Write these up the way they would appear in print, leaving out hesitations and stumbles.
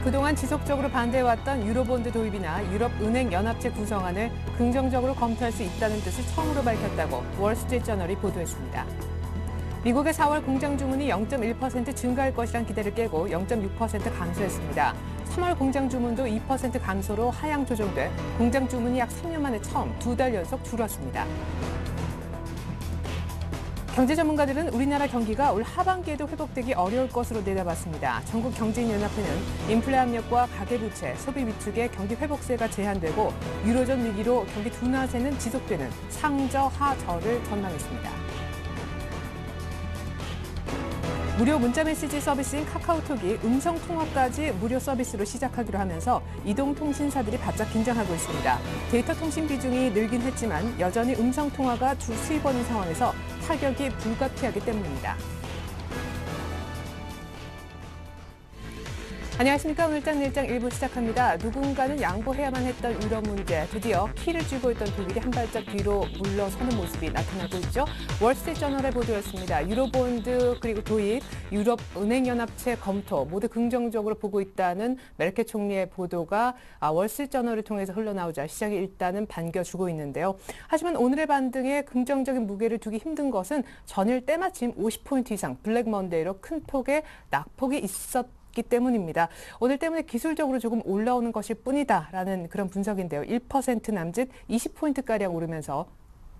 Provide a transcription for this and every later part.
그동안 지속적으로 반대해왔던 유로본드 도입이나 유럽은행연합체 구성안을 긍정적으로 검토할 수 있다는 뜻을 처음으로 밝혔다고 월스트리트저널이 보도했습니다. 미국의 4월 공장 주문이 0.1% 증가할 것이란 기대를 깨고 0.6% 감소했습니다. 3월 공장 주문도 2% 감소로 하향 조정돼 공장 주문이 약 3년 만에 처음 2달 연속 줄었습니다. 경제 전문가들은 우리나라 경기가 올 하반기에도 회복되기 어려울 것으로 내다봤습니다. 전국경제인연합회는 인플레 압력과 가계부채, 소비 위축의 경기 회복세가 제한되고 유로존 위기로 경기 둔화세는 지속되는 상저하저를 전망했습니다. 무료 문자메시지 서비스인 카카오톡이 음성통화까지 무료 서비스로 시작하기로 하면서 이동통신사들이 바짝 긴장하고 있습니다. 데이터 통신 비중이 늘긴 했지만 여전히 음성통화가 주 수입원인 상황에서 타격이 불가피하기 때문입니다. 안녕하십니까. 오늘장 일장 1부 시작합니다. 누군가는 양보해야만 했던 유럽 문제, 드디어 키를 쥐고 있던 독일이 한 발짝 뒤로 물러서는 모습이 나타나고 있죠. 월스트리트저널의 보도였습니다. 유로본드 그리고 도입, 유럽은행연합체 검토 모두 긍정적으로 보고 있다는 메르켈 총리의 보도가 월스트리트저널을 통해서 흘러나오자 시장이 일단은 반겨주고 있는데요. 하지만 오늘의 반등에 긍정적인 무게를 두기 힘든 것은 전일 때마침 50포인트 이상 블랙 먼데이로 큰 폭의 낙폭이 있었기 때문입니다. 오늘 때문에 기술적으로 조금 올라오는 것일 뿐이다라는 그런 분석인데요. 1% 남짓 20포인트가량 오르면서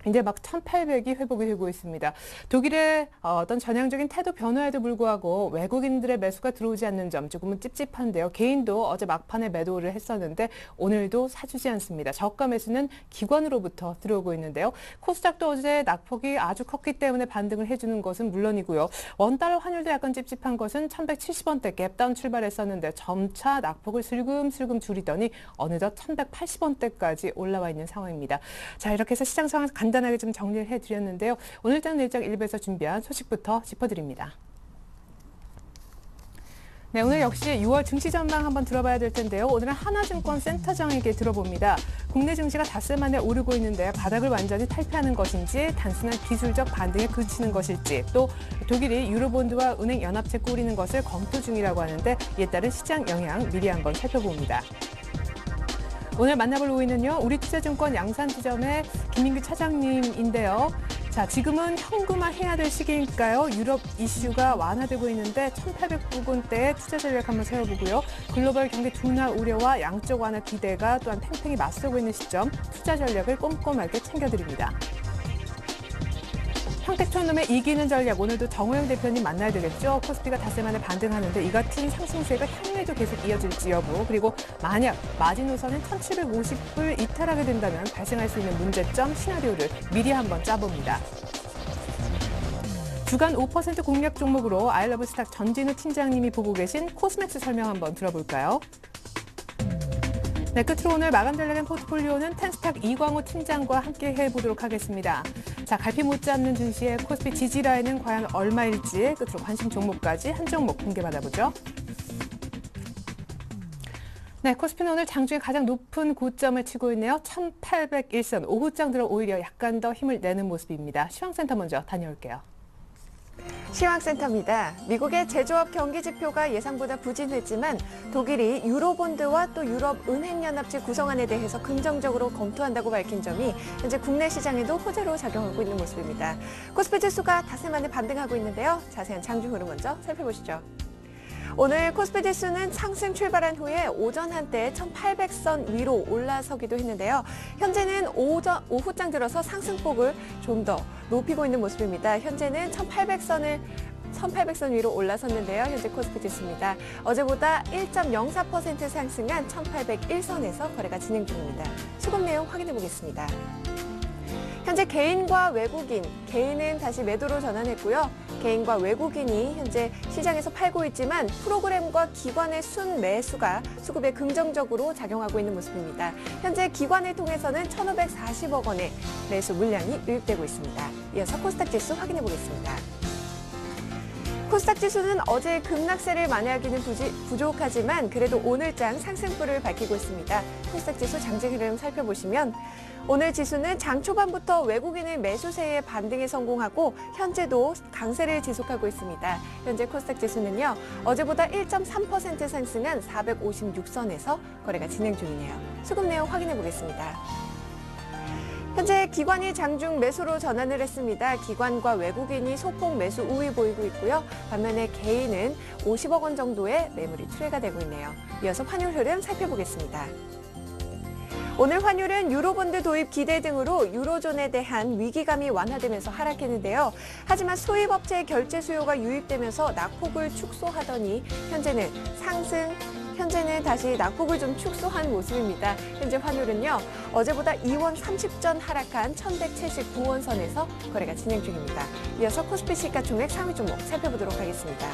이제 막 1,800이 회복이 되고 있습니다. 독일의 어떤 전향적인 태도 변화에도 불구하고 외국인들의 매수가 들어오지 않는 점 조금은 찝찝한데요. 개인도 어제 막판에 매도를 했었는데 오늘도 사주지 않습니다. 저가 매수는 기관으로부터 들어오고 있는데요. 코스닥도 어제 낙폭이 아주 컸기 때문에 반등을 해주는 것은 물론이고요. 원달러 환율도 약간 찝찝한 것은 1,170원대 갭다운 출발했었는데 점차 낙폭을 슬금슬금 줄이더니 어느덧 1,180원대까지 올라와 있는 상황입니다. 자, 이렇게 해서 시장 상황 간단하게 좀 정리를 해드렸는데요. 오늘장 일장 1부에서 준비한 소식부터 짚어드립니다. 네, 오늘 역시 6월 증시 전망 한번 들어봐야 될 텐데요. 오늘은 하나증권 센터장에게 들어봅니다. 국내 증시가 닷새 만에 오르고 있는데 바닥을 완전히 탈피하는 것인지 단순한 기술적 반등에 그치는 것일지 또 독일이 유로본드와 은행 연합체 꾸리는 것을 검토 중이라고 하는데 이에 따른 시장 영향 미리 한번 살펴봅니다. 오늘 만나볼 우위는요, 우리투자증권 양산지점의 김민규 차장님인데요. 자, 지금은 현금화해야 될 시기일까요? 유럽 이슈가 완화되고 있는데 1,800 부근대의 투자 전략 한번 세워보고요. 글로벌 경기 둔화 우려와 양적 완화 기대가 또한 팽팽히 맞서고 있는 시점, 투자 전략을 꼼꼼하게 챙겨드립니다. 평택촌놈의 이기는 전략, 오늘도 정호영 대표님 만나야 되겠죠. 코스피가 닷새 만에 반등하는데 이 같은 상승세가 향후에도 계속 이어질지 여부, 그리고 만약 마지노선은 1,750불 이탈하게 된다면 발생할 수 있는 문제점, 시나리오를 미리 한번 짜봅니다. 주간 5% 공략 종목으로 아이러브스탁 전진우 팀장님이 보고 계신 코스맥스 설명 한번 들어볼까요? 네, 끝으로 오늘 마감 전략인 포트폴리오는 텐스탁 이광호 팀장과 함께 해보도록 하겠습니다. 자, 갈피 못 잡는 증시의 코스피 지지라인은 과연 얼마일지 끝으로 관심 종목까지 한 종목 공개받아보죠. 네, 코스피는 오늘 장중에 가장 높은 고점을 치고 있네요. 1,801선, 오후장 들어 오히려 약간 더 힘을 내는 모습입니다. 시황센터 먼저 다녀올게요. 시황센터입니다. 미국의 제조업 경기 지표가 예상보다 부진했지만 독일이 유로본드와 또 유럽은행연합체 구성안에 대해서 긍정적으로 검토한다고 밝힌 점이 현재 국내 시장에도 호재로 작용하고 있는 모습입니다. 코스피 지수가 닷새 만에 반등하고 있는데요. 자세한 장중 흐름 먼저 살펴보시죠. 오늘 코스피 지수는 상승 출발한 후에 오전 한때 1,800선 위로 올라서기도 했는데요. 현재는 오후장 들어서 상승폭을 좀 더 높이고 있는 모습입니다. 현재는 1,800선 위로 올라섰는데요. 현재 코스피 지수입니다. 어제보다 1.04% 상승한 1,801선에서 거래가 진행 중입니다. 수급 내용 확인해 보겠습니다. 현재 개인과 외국인, 개인은 다시 매도로 전환했고요. 개인과 외국인이 현재 시장에서 팔고 있지만 프로그램과 기관의 순매수가 수급에 긍정적으로 작용하고 있는 모습입니다. 현재 기관을 통해서는 1,540억 원의 매수 물량이 유입되고 있습니다. 이어서 코스닥 지수 확인해 보겠습니다. 코스닥 지수는 어제 급락세를 만회하기는 부족하지만 그래도 오늘장 상승폭을 밝히고 있습니다. 코스닥 지수 장중 흐름 살펴보시면 오늘 지수는 장 초반부터 외국인의 매수세에 반등에 성공하고 현재도 강세를 지속하고 있습니다. 현재 코스닥 지수는요, 어제보다 1.3% 상승한 456선에서 거래가 진행 중이네요. 수급 내용 확인해 보겠습니다. 현재 기관이 장중 매수로 전환을 했습니다. 기관과 외국인이 소폭 매수 우위 보이고 있고요. 반면에 개인은 50억 원 정도의 매물이 출회가 되고 있네요. 이어서 환율 흐름 살펴보겠습니다. 오늘 환율은 유로본드 도입 기대 등으로 유로존에 대한 위기감이 완화되면서 하락했는데요. 하지만 수입업체의 결제 수요가 유입되면서 낙폭을 축소하더니 현재는 다시 낙폭을 좀 축소한 모습입니다. 현재 환율은요, 어제보다 2원 30전 하락한 1179원 선에서 거래가 진행 중입니다. 이어서 코스피 시가총액 상위 종목 살펴보도록 하겠습니다.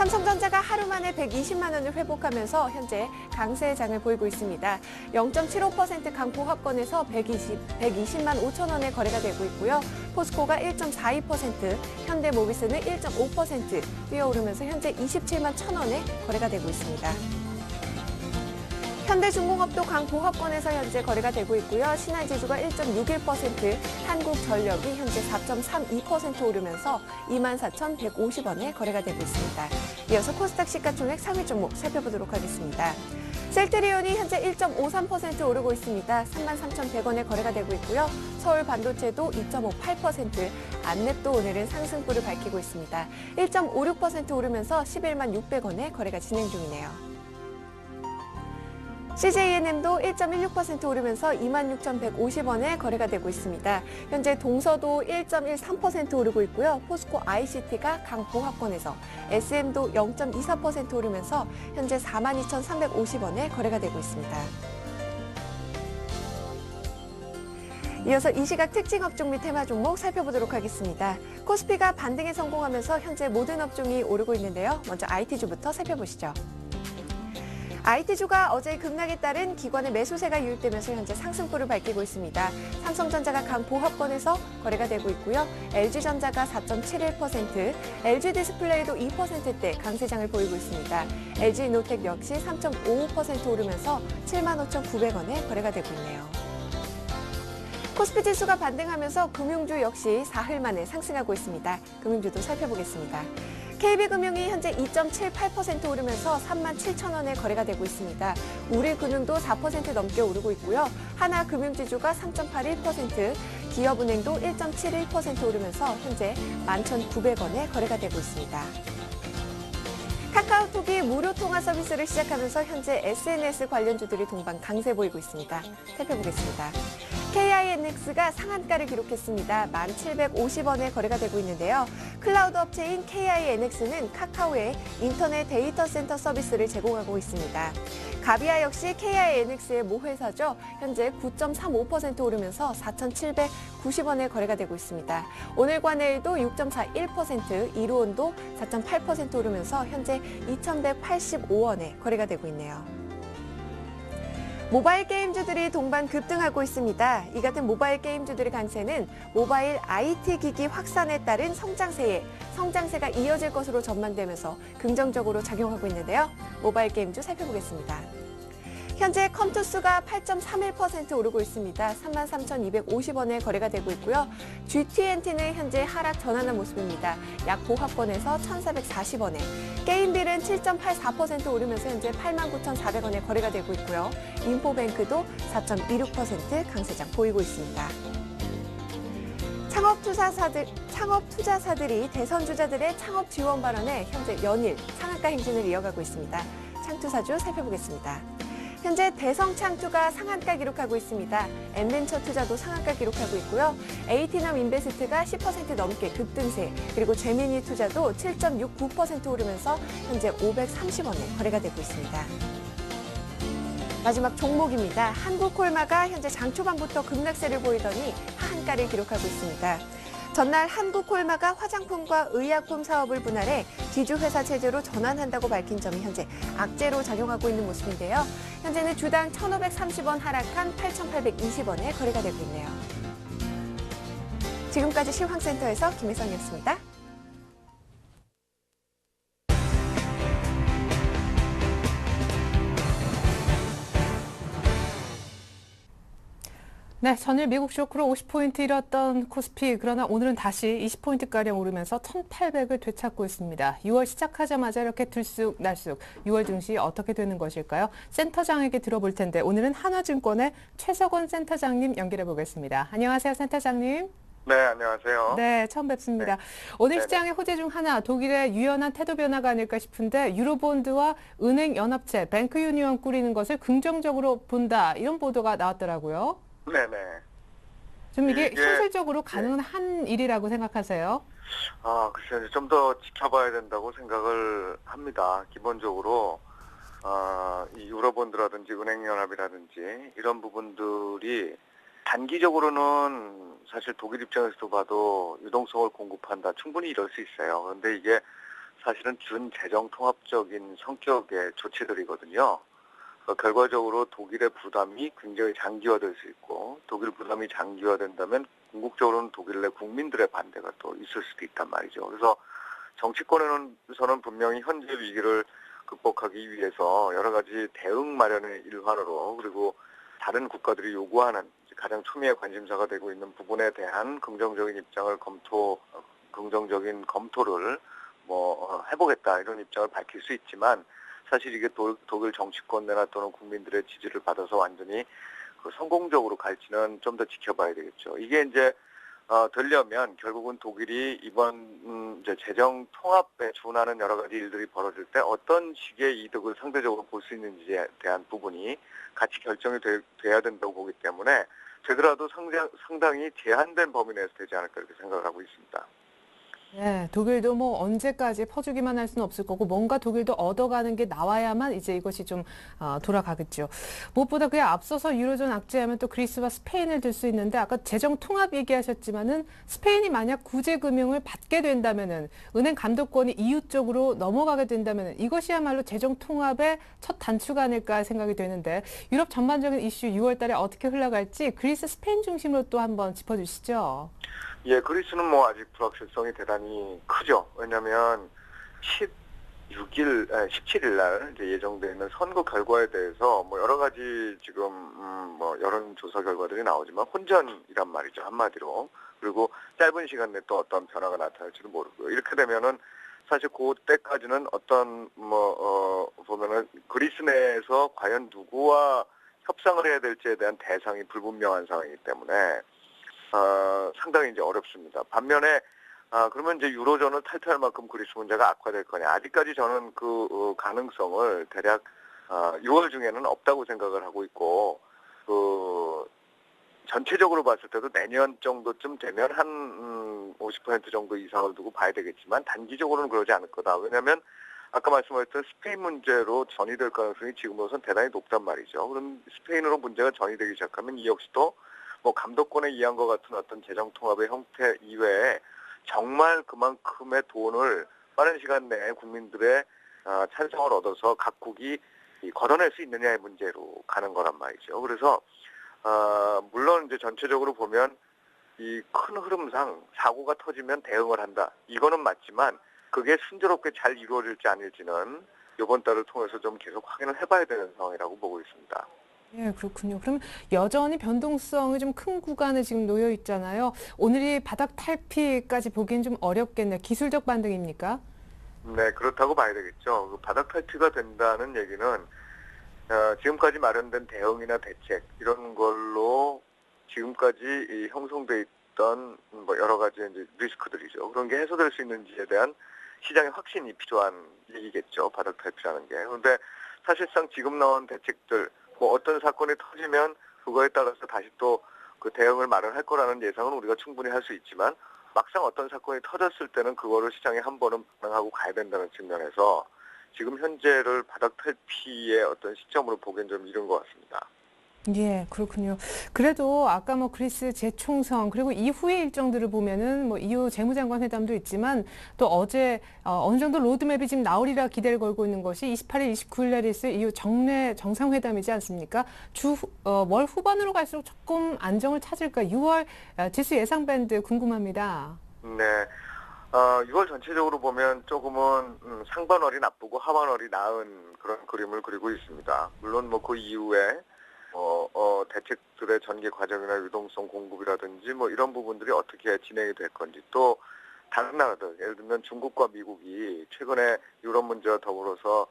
삼성전자가 하루 만에 120만 원을 회복하면서 현재 강세의 장을 보이고 있습니다. 0.75% 강보합권에서 120만 5천 원에 거래가 되고 있고요. 포스코가 1.42%, 현대모비스는 1.5% 뛰어오르면서 현재 27만 1천 원에 거래가 되고 있습니다. 현대중공업도 강보합권에서 현재 거래가 되고 있고요. 신한지주가 1.61%, 한국전력이 현재 4.32% 오르면서 24,150원에 거래가 되고 있습니다. 이어서 코스닥 시가총액 상위 종목 살펴보도록 하겠습니다. 셀트리온이 현재 1.53% 오르고 있습니다. 33,100원에 거래가 되고 있고요. 서울반도체도 2.58%, 안랩도 오늘은 상승폭을 밝히고 있습니다. 1.56% 오르면서 11만 600원에 거래가 진행 중이네요. CJNM도 1.16% 오르면서 26,150원에 거래가 되고 있습니다. 현재 동서도 1.13% 오르고 있고요. 포스코 ICT가 강보합권에서, SM도 0.24% 오르면서 현재 42,350원에 거래가 되고 있습니다. 이어서 이 시각 특징 업종 및 테마 종목 살펴보도록 하겠습니다. 코스피가 반등에 성공하면서 현재 모든 업종이 오르고 있는데요. 먼저 IT주부터 살펴보시죠. IT주가 어제 급락에 따른 기관의 매수세가 유입되면서 현재 상승폭을 밝히고 있습니다. 삼성전자가 강보합권에서 거래가 되고 있고요. LG전자가 4.71%, LG디스플레이도 2%대 강세장을 보이고 있습니다. LG노텍 역시 3.55% 오르면서 75,900원에 거래가 되고 있네요. 코스피 지수가 반등하면서 금융주 역시 사흘 만에 상승하고 있습니다. 금융주도 살펴보겠습니다. KB금융이 현재 2.78% 오르면서 37,000원에 거래가 되고 있습니다. 우리금융도 4% 넘게 오르고 있고요. 하나금융지주가 3.81%, 기업은행도 1.71% 오르면서 현재 11,900원에 거래가 되고 있습니다. 카카오톡이 무료 통화 서비스를 시작하면서 현재 SNS 관련주들이 동반 강세 보이고 있습니다. 살펴보겠습니다. KINX가 상한가를 기록했습니다. 1,750원에 거래가 되고 있는데요. 클라우드 업체인 KINX는 카카오의 인터넷 데이터 센터 서비스를 제공하고 있습니다. 가비아 역시 KINX의 모회사죠. 현재 9.35% 오르면서 4,790원에 거래가 되고 있습니다. 오늘과 내일도 6.41%, 이루온도 4.8% 오르면서 현재 2,185원에 거래가 되고 있네요. 모바일 게임주들이 동반 급등하고 있습니다. 이 같은 모바일 게임주들의 강세는 모바일 IT 기기 확산에 따른 성장세가 이어질 것으로 전망되면서 긍정적으로 작용하고 있는데요. 모바일 게임주 살펴보겠습니다. 현재 컴투스가 8.31% 오르고 있습니다. 33,250원에 거래가 되고 있고요. GTNT는 현재 하락 전환한 모습입니다. 약 보합권에서 1,440원에, 게임빌은 7.84% 오르면서 현재 89,400원에 거래가 되고 있고요. 인포뱅크도 4.26% 강세장 보이고 있습니다. 창업투자사들이 대선주자들의 창업 지원 발언에 현재 연일 상한가 행진을 이어가고 있습니다. 창투사주 살펴보겠습니다. 현재 대성창투가 상한가 기록하고 있습니다. 엠벤처 투자도 상한가 기록하고 있고요. 에이티넘 인베스트가 10% 넘게 급등세, 그리고 제미니 투자도 7.69% 오르면서 현재 530원에 거래가 되고 있습니다. 마지막 종목입니다. 한국콜마가 현재 장 초반부터 급락세를 보이더니 하한가를 기록하고 있습니다. 전날 한국콜마가 화장품과 의약품 사업을 분할해 지주회사 체제로 전환한다고 밝힌 점이 현재 악재로 작용하고 있는 모습인데요. 현재는 주당 1,530원 하락한 8,820원에 거래가 되고 있네요. 지금까지 시황센터에서 김혜선이었습니다. 네, 전일 미국 쇼크로 50포인트 잃었던 코스피, 그러나 오늘은 다시 20포인트가량 오르면서 1,800을 되찾고 있습니다. 6월 시작하자마자 이렇게 들쑥날쑥, 6월 증시 어떻게 되는 것일까요? 센터장에게 들어볼 텐데 오늘은 한화증권의 최석원 센터장님 연결해 보겠습니다. 안녕하세요, 센터장님. 네, 안녕하세요. 네, 처음 뵙습니다. 네. 오늘 네네. 시장의 호재 중 하나, 독일의 유연한 태도 변화가 아닐까 싶은데 유로본드와 은행 연합체, 뱅크 유니언 꾸리는 것을 긍정적으로 본다, 이런 보도가 나왔더라고요. 네네. 좀 이게 이게- 현실적으로 가능한 일이라고 생각하세요? 글쎄요. 좀 더 지켜봐야 된다고 생각을 합니다. 기본적으로, 이 유로본드라든지 은행연합이라든지 이런 부분들이 단기적으로는 사실 독일 입장에서도 봐도 유동성을 공급한다. 충분히 이럴 수 있어요. 그런데 이게 사실은 준재정 통합적인 성격의 조치들이거든요. 결과적으로 독일의 부담이 굉장히 장기화될 수 있고, 독일 부담이 장기화된다면 궁극적으로는 독일 내 국민들의 반대가 또 있을 수도 있단 말이죠. 그래서 정치권에서는 분명히 현재 위기를 극복하기 위해서 여러 가지 대응 마련의 일환으로, 그리고 다른 국가들이 요구하는 가장 초미의 관심사가 되고 있는 부분에 대한 긍정적인 검토를 해보겠다, 이런 입장을 밝힐 수 있지만, 사실 이게 독일 정치권 내나 또는 국민들의 지지를 받아서 완전히 성공적으로 갈지는 좀 더 지켜봐야 되겠죠. 이게 이제 되려면 결국은 독일이 이번 이제 재정 통합에 준하는 여러 가지 일들이 벌어질 때 어떤 식의 이득을 상대적으로 볼 수 있는지에 대한 부분이 같이 결정이 돼야 된다고 보기 때문에, 되더라도 상당히 제한된 범위 내에서 되지 않을까, 이렇게 생각을 하고 있습니다. 네, 독일도 뭐 언제까지 퍼주기만 할 수는 없을 거고 뭔가 독일도 얻어가는 게 나와야만 이제 이것이 좀 돌아가겠죠. 무엇보다 그에 앞서서 유로존 악재하면 또 그리스와 스페인을 들 수 있는데, 아까 재정 통합 얘기하셨지만은 스페인이 만약 구제 금융을 받게 된다면은, 은행 감독권이 EU 쪽으로 넘어가게 된다면은 이것이야말로 재정 통합의 첫 단추가 아닐까 생각이 되는데, 유럽 전반적인 이슈 6월 달에 어떻게 흘러갈지 그리스, 스페인 중심으로 또 한번 짚어주시죠. 예, 그리스는 아직 불확실성이 대단히 크죠. 왜냐하면 17일 날 이제 예정되어 있는 선거 결과에 대해서 여러 가지 지금 여론조사 결과들이 나오지만 혼전이란 말이죠, 한마디로. 그리고 짧은 시간 내에 또 어떤 변화가 나타날지도 모르고요. 이렇게 되면은 사실 그때까지는 보면은 그리스 내에서 과연 누구와 협상을 해야 될지에 대한 대상이 불분명한 상황이기 때문에 상당히 이제 어렵습니다. 반면에 그러면 이제 유로존을 탈퇴할 만큼 그리스 문제가 악화될 거냐? 아직까지 저는 그 가능성을 대략 6월 중에는 없다고 생각을 하고 있고, 전체적으로 봤을 때도 내년 정도쯤 되면 한 50% 정도 이상을 두고 봐야 되겠지만, 단기적으로는 그러지 않을 거다. 왜냐하면 아까 말씀하셨던 스페인 문제로 전이될 가능성이 지금으로선 대단히 높단 말이죠. 그럼 스페인으로 문제가 전이되기 시작하면 이 역시도 감독권에 의한 것 같은 어떤 재정 통합의 형태 이외에 정말 그만큼의 돈을 빠른 시간 내에 국민들의 찬성을 얻어서 각국이 걷어낼 수 있느냐의 문제로 가는 거란 말이죠. 그래서 물론 이제 전체적으로 보면 이 큰 흐름상 사고가 터지면 대응을 한다, 이거는 맞지만 그게 순조롭게 잘 이루어질지 아닐지는 이번 달을 통해서 좀 계속 확인을 해봐야 되는 상황이라고 보고 있습니다. 네, 그렇군요. 그러면 여전히 변동성이 좀 큰 구간에 지금 놓여 있잖아요. 오늘이 바닥 탈피까지 보기엔 좀 어렵겠네요. 기술적 반등입니까? 네, 그렇다고 봐야 되겠죠. 바닥 탈피가 된다는 얘기는 지금까지 마련된 대응이나 대책, 이런 걸로 지금까지 형성돼 있던 여러 가지 이제 리스크들이죠. 그런 게 해소될 수 있는지에 대한 시장의 확신이 필요한 얘기겠죠, 바닥 탈피라는 게. 그런데 사실상 지금 나온 대책들, 어떤 사건이 터지면 그거에 따라서 다시 또 그 대응을 마련할 거라는 예상은 우리가 충분히 할 수 있지만, 막상 어떤 사건이 터졌을 때는 그거를 시장에 한 번은 반응하고 가야 된다는 측면에서 지금 현재를 바닥 탈피의 어떤 시점으로 보기엔 좀 이른 것 같습니다. 예, 그렇군요. 그래도 아까 그리스 재총선 그리고 이후의 일정들을 보면은 EU 재무장관 회담도 있지만, 또 어제 어느 정도 로드맵이 지금 나오리라 기대를 걸고 있는 것이 28일, 29일 날에 있을 EU 정례 정상회담이지 않습니까? 월 후반으로 갈수록 조금 안정을 찾을까? 6월 지수 예상 밴드 궁금합니다. 네. 6월 전체적으로 보면 조금은 상반월이 나쁘고 하반월이 나은 그런 그림을 그리고 있습니다. 물론 그 이후에 대책들의 전개 과정이나 유동성 공급이라든지 뭐 이런 부분들이 어떻게 진행이 될 건지 또 다른 나라들 예를 들면 중국과 미국이 최근에 유럽 문제와 더불어서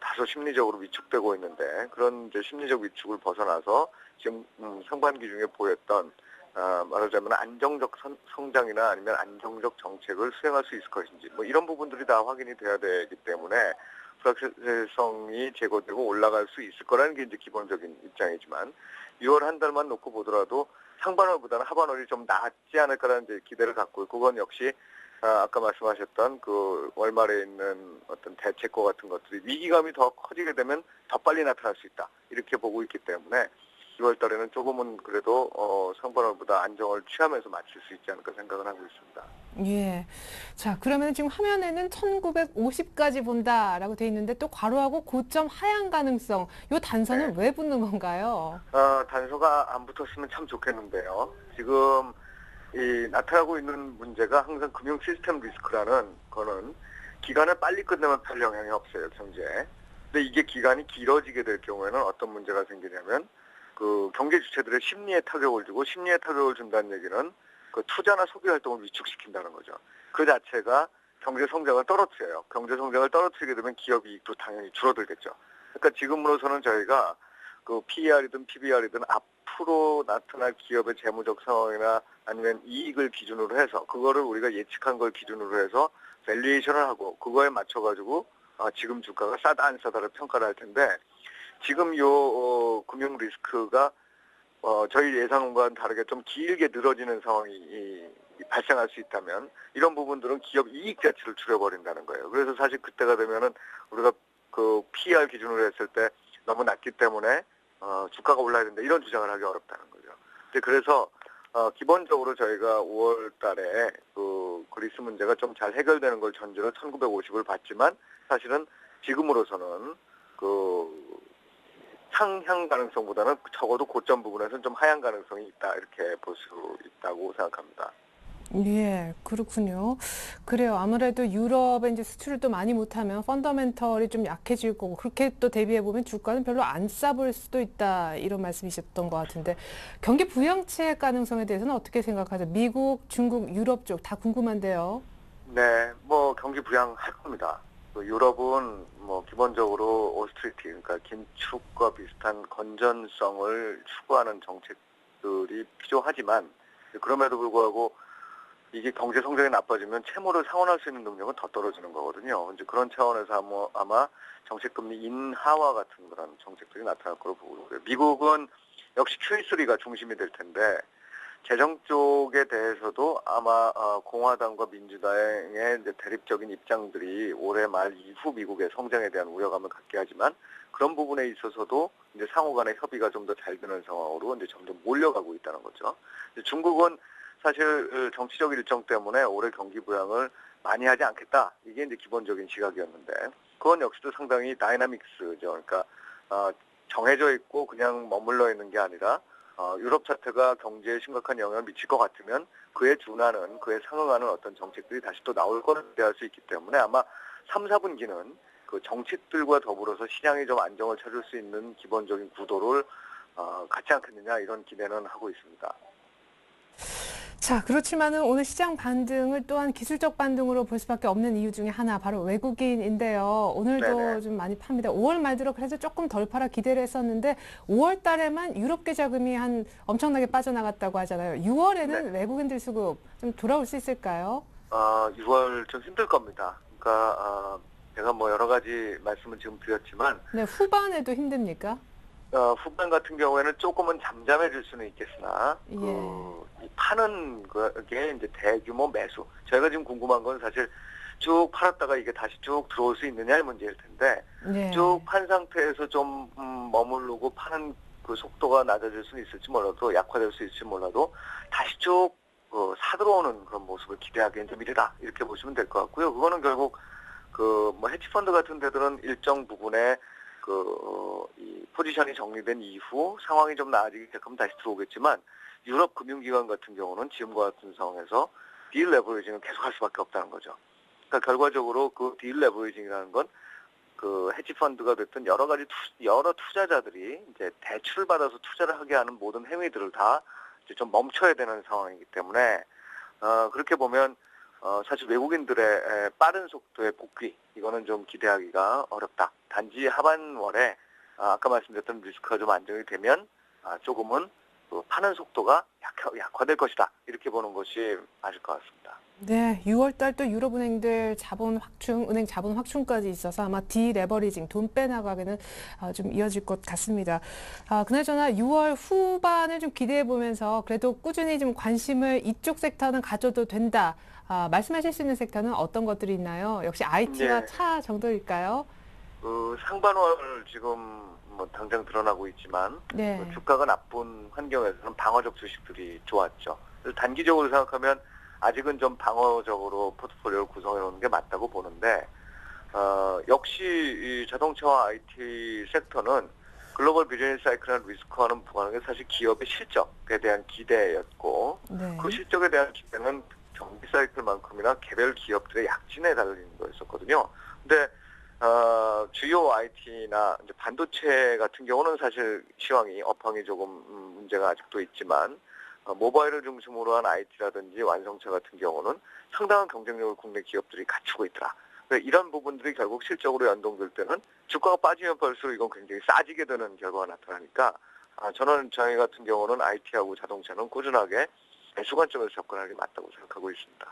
다소 심리적으로 위축되고 있는데 그런 이제 심리적 위축을 벗어나서 지금 상반기 중에 보였던 말하자면 안정적 성장이나 아니면 안정적 정책을 수행할 수 있을 것인지 뭐 이런 부분들이 다 확인이 돼야 되기 때문에 불확실성이 제거되고 올라갈 수 있을 거라는 게 이제 기본적인 입장이지만 6월 한 달만 놓고 보더라도 상반월보다는 하반월이 좀 낫지 않을까라는 이제 기대를 갖고 있고 그건 역시 아까 말씀하셨던 그 월말에 있는 어떤 대책과 같은 것들이 위기감이 더 커지게 되면 더 빨리 나타날 수 있다 이렇게 보고 있기 때문에 6월 달에는 조금은 그래도 상반월보다 안정을 취하면서 마칠 수 있지 않을까 생각을 하고 있습니다. 예. 자, 그러면 지금 화면에는 1950까지 본다라고 돼 있는데 또 괄호하고 고점 하향 가능성. 요 단서는 왜 붙는 건가요? 단서가 안 붙었으면 참 좋겠는데요. 지금 이 나타나고 있는 문제가 항상 금융 시스템 리스크라는 거는 기간을 빨리 끝내면 별 영향이 없어요, 경제에. 근데 이게 기간이 길어지게 될 경우에는 어떤 문제가 생기냐면 그 경제 주체들의 심리에 타격을 주고 심리에 타격을 준다는 얘기는 그 투자나 소비 활동을 위축시킨다는 거죠. 그 자체가 경제 성장을 떨어뜨려요. 경제 성장을 떨어뜨리게 되면 기업 이익도 당연히 줄어들겠죠. 그러니까 지금으로서는 저희가 그 PER이든 PBR이든 앞으로 나타날 기업의 재무적 상황이나 아니면 이익을 기준으로 해서 그거를 우리가 예측한 걸 기준으로 해서 밸류에이션을 하고 그거에 맞춰가지고 지금 주가가 싸다 안 싸다를 평가를 할 텐데 지금 금융 리스크가 저희 예상과는 다르게 좀 길게 늘어지는 상황이 발생할 수 있다면 이런 부분들은 기업 이익 가치를 줄여버린다는 거예요. 그래서 사실 그때가 되면은 우리가 그 PER 기준으로 했을 때 너무 낮기 때문에 주가가 올라야 된다 이런 주장을 하기 어렵다는 거죠. 그래서 기본적으로 저희가 5월 달에 그 그리스 문제가 좀 잘 해결되는 걸 전제로 1950을 봤지만 사실은 지금으로서는 그 상향 가능성보다는 적어도 고점 부분에서는 좀 하향 가능성이 있다 이렇게 볼 수 있다고 생각합니다. 예, 그렇군요. 그래요. 아무래도 유럽에 이제 수출을 또 많이 못하면 펀더멘털이 좀 약해질 거고 그렇게 또 대비해 보면 주가는 별로 안 싸 보일 수도 있다 이런 말씀이셨던 것 같은데 경기 부양책 가능성에 대해서는 어떻게 생각하세요? 미국, 중국, 유럽 쪽 다 궁금한데요. 네, 뭐 경기 부양할 겁니다. 그 유럽은 뭐 기본적으로 오스트리티 그러니까 긴축과 비슷한 건전성을 추구하는 정책들이 필요하지만 그럼에도 불구하고 이게 경제 성장이 나빠지면 채무를 상환할 수 있는 능력은 더 떨어지는 거거든요. 이제 그런 차원에서 아마 정책금리 인하와 같은 그런 정책들이 나타날 거로 보고 있고요. 미국은 역시 QE3가 중심이 될 텐데 재정 쪽에 대해서도 아마 공화당과 민주당의 이제 대립적인 입장들이 올해 말 이후 미국의 성장에 대한 우려감을 갖게 하지만 그런 부분에 있어서도 이제 상호 간의 협의가 좀 더 잘 되는 상황으로 이제 점점 몰려가고 있다는 거죠. 중국은 사실 정치적 일정 때문에 올해 경기 부양을 많이 하지 않겠다. 이게 이제 기본적인 시각이었는데 그건 역시도 상당히 다이나믹스죠. 그러니까 정해져 있고 그냥 머물러 있는 게 아니라 유럽 사태가 경제에 심각한 영향을 미칠 것 같으면 그에 준하는, 그에 상응하는 어떤 정책들이 다시 또 나올 거를 기대할 수 있기 때문에 아마 3, 4분기는 그 정책들과 더불어서 시장이 좀 안정을 찾을 수 있는 기본적인 구도를 갖지 않겠느냐 이런 기대는 하고 있습니다. 자, 그렇지만은 오늘 시장 반등을 또한 기술적 반등으로 볼 수밖에 없는 이유 중에 하나 바로 외국인인데요. 오늘도 네네. 좀 많이 팝니다. 5월 말 들어 그래서 조금 덜 팔아 기대를 했었는데 5월 달에만 유럽계 자금이 한 엄청나게 빠져나갔다고 하잖아요. 6월에는 외국인들 수급 좀 돌아올 수 있을까요? 6월 좀 힘들 겁니다. 그러니까 제가 뭐 여러 가지 말씀을 지금 드렸지만 네, 후반에도 힘듭니까? 후반 같은 경우에는 조금은 잠잠해질 수는 있겠으나 이 파는 게 이제 대규모 매수. 저희가 지금 궁금한 건 사실 쭉 팔았다가 이게 다시 쭉 들어올 수 있느냐의 문제일 텐데 예. 쭉 판 상태에서 좀 머무르고 파는 그 속도가 낮아질 수는 있을지 몰라도 약화될 수 있을지 몰라도 다시 쭉 사들어오는 그런 모습을 기대하기엔 좀 이르다 이렇게 보시면 될 것 같고요. 그거는 결국 그 뭐 헤지펀드 같은 데들은 일정 부분에 이 포지션이 정리된 이후 상황이 좀 나아지기 시작하면 다시 들어오겠지만 유럽 금융기관 같은 경우는 지금과 같은 상황에서 딜레버리징을 계속할 수밖에 없다는 거죠. 그러니까 결과적으로 그 딜레버리징이라는 건 그 헤지 펀드가 됐든 여러 투자자들이 이제 대출을 받아서 투자를 하게 하는 모든 행위들을 다 이제 좀 멈춰야 되는 상황이기 때문에 그렇게 보면 사실 외국인들의 빠른 속도의 복귀 이거는 좀 기대하기가 어렵다. 단지 하반월에 아까 말씀드렸던 리스크가 좀 안정이 되면 조금은 그 파는 속도가 약화될 것이다. 이렇게 보는 것이 맞을 것 같습니다. 네, 6월 달 또 유럽은행들 은행 자본 확충까지 있어서 아마 디레버리징, 돈 빼나가기는 좀 이어질 것 같습니다. 그나저나 6월 후반을 좀 기대해 보면서 그래도 꾸준히 좀 관심을 이쪽 섹터는 가져도 된다. 말씀하실 수 있는 섹터는 어떤 것들이 있나요? 역시 IT와 네. 차 정도일까요? 그 상반월 지금 뭐 당장 드러나고 있지만 네. 그 주가가 나쁜 환경에서는 방어적 주식들이 좋았죠. 그래서 단기적으로 생각하면 아직은 좀 방어적으로 포트폴리오를 구성해 놓는 게 맞다고 보는데 역시 이 자동차와 IT 섹터는 글로벌 비즈니스 사이클이라는 리스크와는 무관하게 사실 기업의 실적에 대한 기대였고 네. 그 실적에 대한 기대는 경기 사이클만큼이나 개별 기업들의 약진에 달린 거였었거든요. 근데 주요 IT나 이제 반도체 같은 경우는 사실 업황이 조금 문제가 아직도 있지만 모바일을 중심으로 한 IT라든지 완성차 같은 경우는 상당한 경쟁력을 국내 기업들이 갖추고 있더라. 이런 부분들이 결국 실적으로 연동될 때는 주가가 빠지면 빠질수록 이건 굉장히 싸지게 되는 결과가 나타나니까 저희 같은 경우는 IT하고 자동차는 꾸준하게 매수 관점에서 접근하는 게 맞다고 생각하고 있습니다.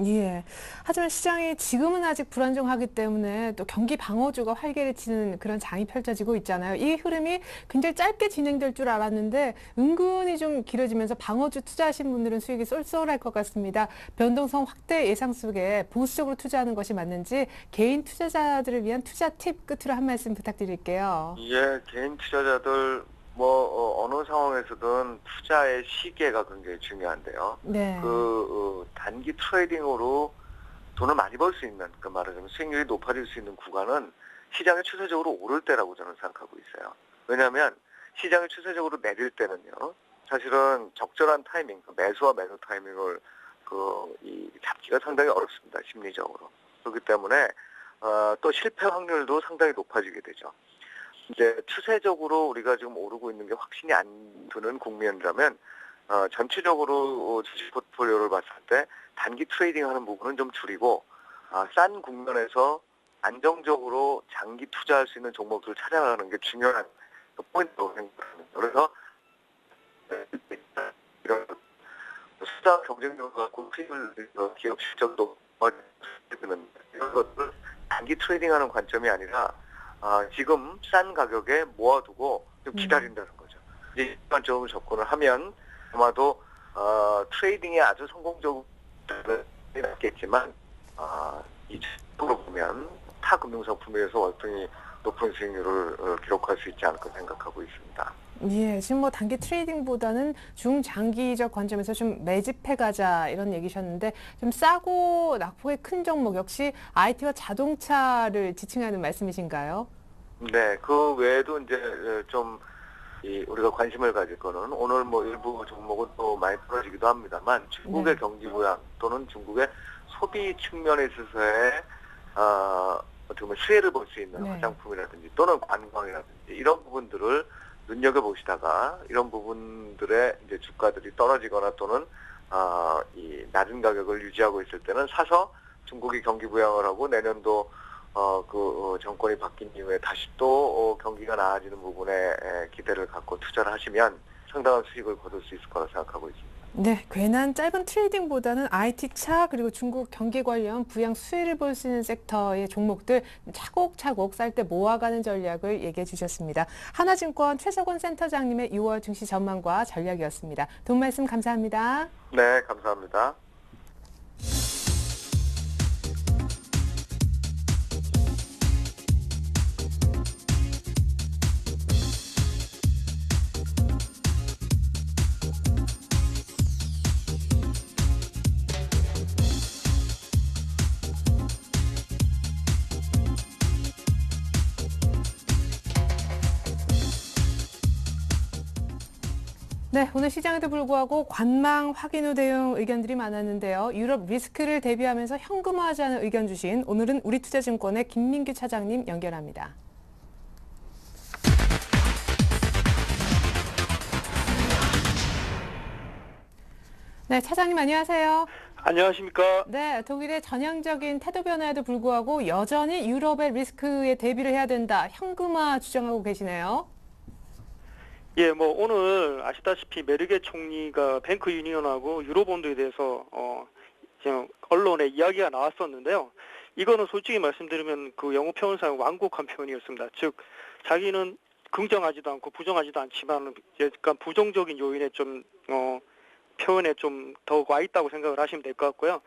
예. 하지만 시장이 지금은 아직 불안정하기 때문에 또 경기 방어주가 활개를 치는 그런 장이 펼쳐지고 있잖아요. 이 흐름이 굉장히 짧게 진행될 줄 알았는데 은근히 좀 길어지면서 방어주 투자하신 분들은 수익이 쏠쏠할 것 같습니다. 변동성 확대 예상 속에 보수적으로 투자하는 것이 맞는지 개인 투자자들을 위한 투자 팁 끝으로 한 말씀 부탁드릴게요. 예, 개인 투자자들 어느 상황에서든 투자의 시계가 굉장히 중요한데요. 네. 단기 트레이딩으로 돈을 많이 벌 수 있는, 그 말하자면 수익률이 높아질 수 있는 구간은 시장이 추세적으로 오를 때라고 저는 생각하고 있어요. 왜냐하면 시장이 추세적으로 내릴 때는요, 사실은 적절한 타이밍, 매수와 매도 타이밍을 잡기가 상당히 어렵습니다, 심리적으로. 그렇기 때문에 또 실패 확률도 상당히 높아지게 되죠. 이제 추세적으로 우리가 지금 오르고 있는 게 확신이 안 드는 국면이라면 전체적으로 주식 포트폴리오를 봤을 때 단기 트레이딩하는 부분은 좀 줄이고 싼 국면에서 안정적으로 장기 투자할 수 있는 종목들을 찾아가는 게 중요한 포인트라고 생각합니다. 그래서 이런 수자 경쟁력을 갖고 수익을 기업 실적도 드는 이런 것들을 단기 트레이딩하는 관점이 아니라 지금 싼 가격에 모아두고 좀 기다린다는 거죠. 이제 이 관점으로 접근을 하면 아마도 트레이딩에 아주 성공적으로 낫겠지만 이쪽으로 보면 타 금융상품에서 월등히 높은 수익률을 기록할 수 있지 않을까 생각하고 있습니다. 예, 지금 뭐 단기 트레이딩보다는 중장기적 관점에서 좀 매집해 가자 이런 얘기셨는데 좀 싸고 낙폭이 큰 종목 역시 IT와 자동차를 지칭하는 말씀이신가요? 네, 그 외에도 이제 좀 우리가 관심을 가질 거는 오늘 뭐 일부 종목은 또 많이 떨어지기도 합니다만 중국의 네. 경기 부양 또는 중국의 소비 측면에 있어서의 어떻게 보면 수혜를 볼 수 있는 네. 화장품이라든지 또는 관광이라든지 이런 부분들을 눈여겨보시다가 이런 부분들의 이제 주가들이 떨어지거나 또는 이 낮은 가격을 유지하고 있을 때는 사서 중국이 경기 부양을 하고 내년도 정권이 바뀐 이후에 다시 또 경기가 나아지는 부분에 기대를 갖고 투자를 하시면 상당한 수익을 거둘 수 있을 거라 생각하고 있습니다. 네, 괜한 짧은 트레이딩보다는 IT 차 그리고 중국 경기 관련 부양 수혜를 볼 수 있는 섹터의 종목들 차곡차곡 쌀 때 모아가는 전략을 얘기해 주셨습니다. 하나증권 최석원 센터장님의 6월 증시 전망과 전략이었습니다. 돈 말씀 감사합니다. 네, 감사합니다. 네, 오늘 시장에도 불구하고 관망 확인 후 대응 의견들이 많았는데요. 유럽 리스크를 대비하면서 현금화하자는 의견 주신 오늘은 우리투자증권의 김민규 차장님 연결합니다. 네, 차장님 안녕하세요. 안녕하십니까. 네, 독일의 전향적인 태도 변화에도 불구하고 여전히 유럽의 리스크에 대비를 해야 된다. 현금화 주장하고 계시네요. 예, 오늘 아시다시피 메르게 총리가 뱅크 유니언하고 유로본드에 대해서 지금 언론에 이야기가 나왔었는데요. 이거는 솔직히 말씀드리면 그 영어 표현상 완곡한 표현이었습니다. 즉 자기는 긍정하지도 않고 부정하지도 않지만 약간 부정적인 요인에 좀 표현에 좀 더 와 있다고 생각을 하시면 될 것 같고요.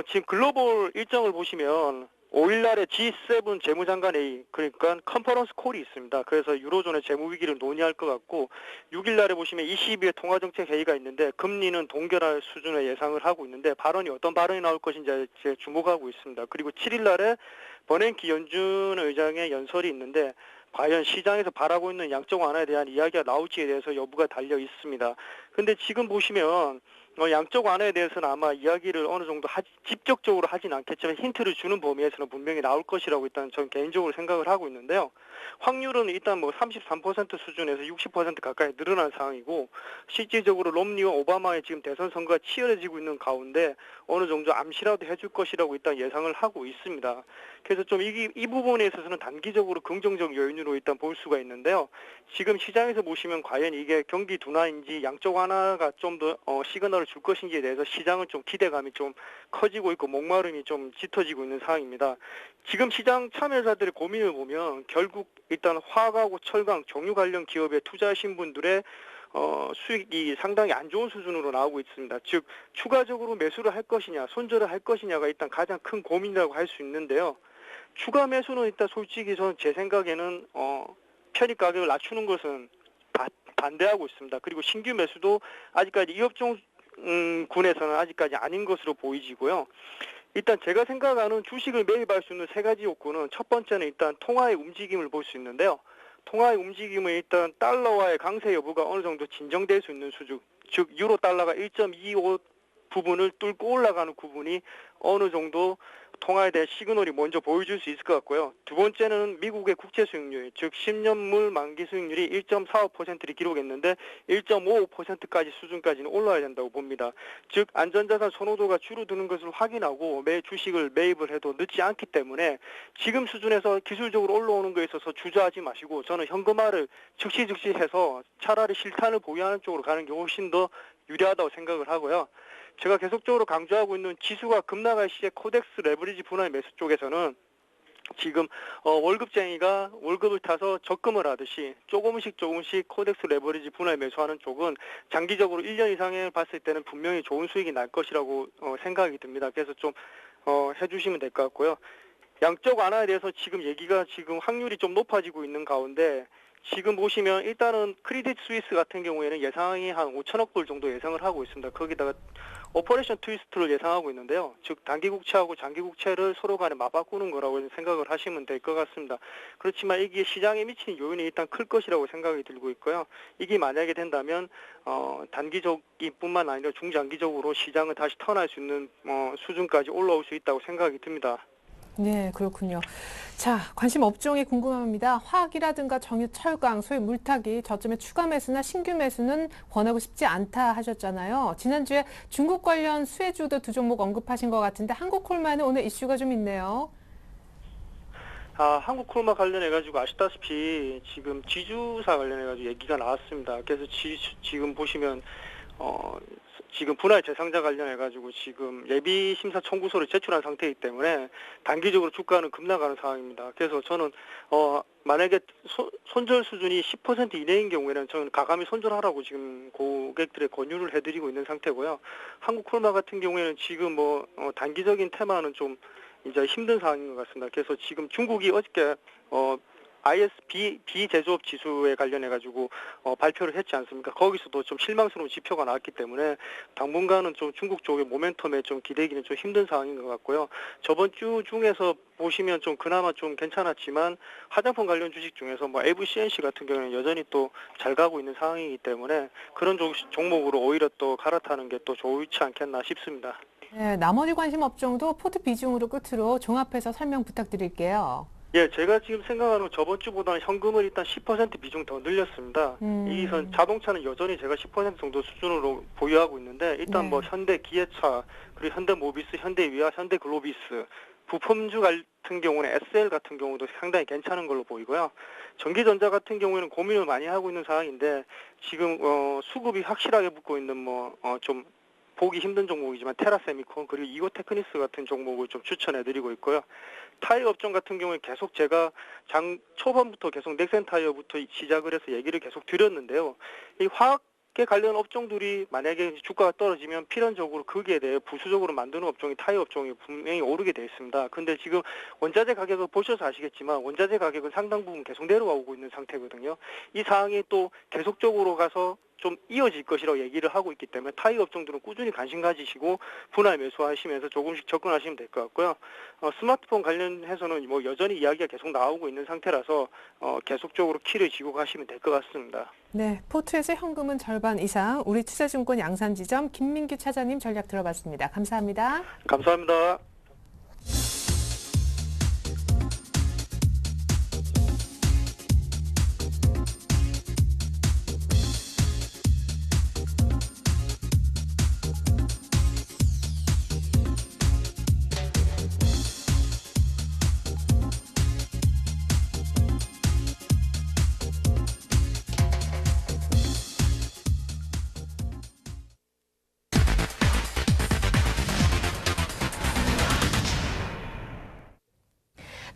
지금 글로벌 일정을 보시면 5일 날에 G7 재무장관 회의, 그러니까 컨퍼런스 콜이 있습니다. 그래서 유로존의 재무 위기를 논의할 것 같고, 6일 날에 보시면 22회 통화정책 회의가 있는데 금리는 동결할 수준의 예상을 하고 있는데 발언이 어떤 발언이 나올 것인지 제 주목하고 있습니다. 그리고 7일 날에 버냉키 연준 의장의 연설이 있는데 과연 시장에서 바라고 있는 양적 완화에 대한 이야기가 나올지에 대해서 여부가 달려 있습니다. 근데 지금 보시면 양적 완화에 대해서는 아마 이야기를 어느 정도 직접적으로 하진 않겠지만 힌트를 주는 범위에서는 분명히 나올 것이라고 일단 저는 개인적으로 생각을 하고 있는데요. 확률은 일단 33% 수준에서 60% 가까이 늘어난 상황이고 실질적으로 롬니와 오바마의 지금 대선 선거가 치열해지고 있는 가운데 어느 정도 암시라도 해줄 것이라고 일단 예상을 하고 있습니다. 그래서 좀 이 부분에 있어서는 단기적으로 긍정적 요인으로 일단 볼 수가 있는데요. 지금 시장에서 보시면 과연 이게 경기 둔화인지 양적 완화가 좀 더 시그널을 줄 것인지에 대해서 시장은 좀 기대감이 좀 커지고 있고 목마름이 좀 짙어지고 있는 상황입니다. 지금 시장 참여자들의 고민을 보면 결국 일단 화학하고 철강, 정유 관련 기업에 투자하신 분들의 수익이 상당히 안 좋은 수준으로 나오고 있습니다. 즉 추가적으로 매수를 할 것이냐, 손절을 할 것이냐가 일단 가장 큰 고민이라고 할 수 있는데요. 추가 매수는 일단 솔직히 저는 제 생각에는 편입 가격을 낮추는 것은 반대하고 있습니다. 그리고 신규 매수도 아직까지 이 업종 군에서는 아직까지 아닌 것으로 보이지고요. 일단 제가 생각하는 주식을 매입할 수 있는 세 가지 요건은 첫 번째는 일단 통화의 움직임을 볼 수 있는데요. 통화의 움직임은 일단 달러와의 강세 여부가 어느 정도 진정될 수 있는 수준, 즉 유로 달러가 1.25 부분을 뚫고 올라가는 부분이 어느 정도 통화에 대한 시그널이 먼저 보여줄 수 있을 것 같고요. 두 번째는 미국의 국채 수익률, 즉 10년물 만기 수익률이 1.45%를 기록했는데 1.55%까지 수준까지는 올라야 된다고 봅니다. 즉 안전자산 선호도가 줄어드는 것을 확인하고 매 주식을 매입을 해도 늦지 않기 때문에 지금 수준에서 기술적으로 올라오는 거에 있어서 주저하지 마시고 저는 현금화를 즉시 해서 차라리 실탄을 보유하는 쪽으로 가는 게 훨씬 더 유리하다고 생각을 하고요. 제가 계속적으로 강조하고 있는 지수가 급락할 시에 코덱스 레버리지 분할 매수 쪽에서는 지금 월급쟁이가 월급을 타서 적금을 하듯이 조금씩 코덱스 레버리지 분할 매수하는 쪽은 장기적으로 1년 이상을 봤을 때는 분명히 좋은 수익이 날 것이라고 생각이 듭니다. 그래서 좀 해주시면 될 것 같고요. 양적 완화에 대해서 지금 확률이 좀 높아지고 있는 가운데 지금 보시면 일단은 크레딧 스위스 같은 경우에는 예상이 한 5천억 불 정도 예상을 하고 있습니다. 거기다가 오퍼레이션 트위스트를 예상하고 있는데요. 즉 단기 국채하고 장기 국채를 서로 간에 맞바꾸는 거라고 생각을 하시면 될 것 같습니다. 그렇지만 이게 시장에 미치는 요인이 일단 클 것이라고 생각이 들고 있고요. 이게 만약에 된다면 단기적인 뿐만 아니라 중장기적으로 시장을 다시 턴할 수 있는 수준까지 올라올 수 있다고 생각이 듭니다. 네, 그렇군요. 자, 관심 업종이 궁금합니다. 화학이라든가 정유, 철강, 소위 물타기, 저점에 추가 매수나 신규 매수는 권하고 싶지 않다 하셨잖아요. 지난주에 중국 관련 수혜주도 두 종목 언급하신 것 같은데 한국콜마는 오늘 이슈가 좀 있네요. 한국콜마 관련해가지고 아시다시피 지금 지주사 관련해가지고 얘기가 나왔습니다. 그래서 지금 보시면 지금 분할 대상자 관련해가지고 지금 예비 심사 청구서를 제출한 상태이기 때문에 단기적으로 주가는 급락하는 상황입니다. 그래서 저는 만약에 손절 수준이 10% 이내인 경우에는 저는 가감히 손절하라고 지금 고객들의 권유를 해드리고 있는 상태고요. 한국콜마 같은 경우에는 지금 단기적인 테마는 좀 이제 힘든 상황인 것 같습니다. 그래서 지금 중국이 어저께 ISB 비제조업 지수에 관련해 가지고 발표를 했지 않습니까? 거기서도 좀 실망스러운 지표가 나왔기 때문에 당분간은 좀 중국 쪽의 모멘텀에 좀 기대기는 좀 힘든 상황인 것 같고요. 저번 주 중에서 보시면 좀 그나마 좀 괜찮았지만 화장품 관련 주식 중에서 뭐 LVCNC 같은 경우는 여전히 또 잘 가고 있는 상황이기 때문에 그런 종목으로 오히려 또 갈아타는 게 또 좋지 않겠나 싶습니다. 네, 나머지 관심 업종도 포트 비중으로 끝으로 종합해서 설명 부탁드릴게요. 예, 제가 지금 생각하는 저번 주보다는 현금을 일단 10% 비중 더 늘렸습니다. 이선 자동차는 여전히 제가 10% 정도 수준으로 보유하고 있는데 일단 네. 뭐 현대 기아차, 그리고 현대모비스, 현대위아, 현대글로비스, 부품주 같은 경우는 SL 같은 경우도 상당히 괜찮은 걸로 보이고요. 전기전자 같은 경우에는 고민을 많이 하고 있는 상황인데 지금 수급이 확실하게 붙고 있는 좀 보기 힘든 종목이지만 테라세미콘 그리고 이고테크니스 같은 종목을 좀 추천해드리고 있고요. 타이어 업종 같은 경우에 계속 제가 장 초반부터 계속 넥센 타이어부터 시작을 해서 얘기를 계속 드렸는데요. 이 화학계 관련 업종들이 만약에 주가가 떨어지면 필연적으로 거기에 대해 부수적으로 만드는 업종이 타이어 업종이 분명히 오르게 돼 있습니다. 근데 지금 원자재 가격을 보셔서 아시겠지만 원자재 가격은 상당 부분 계속 내려가고 있는 상태거든요. 이 상황이 또 계속적으로 가서 좀 이어질 것이라고 얘기를 하고 있기 때문에 타이어 업종들은 꾸준히 관심 가지시고 분할 매수하시면서 조금씩 접근하시면 될 것 같고요. 스마트폰 관련해서는 뭐 여전히 이야기가 계속 나오고 있는 상태라서 계속적으로 키를 쥐고 가시면 될 것 같습니다. 네, 포트에서 현금은 절반 이상 우리 투자증권 양산지점 김민규 차장님 전략 들어봤습니다. 감사합니다. 감사합니다.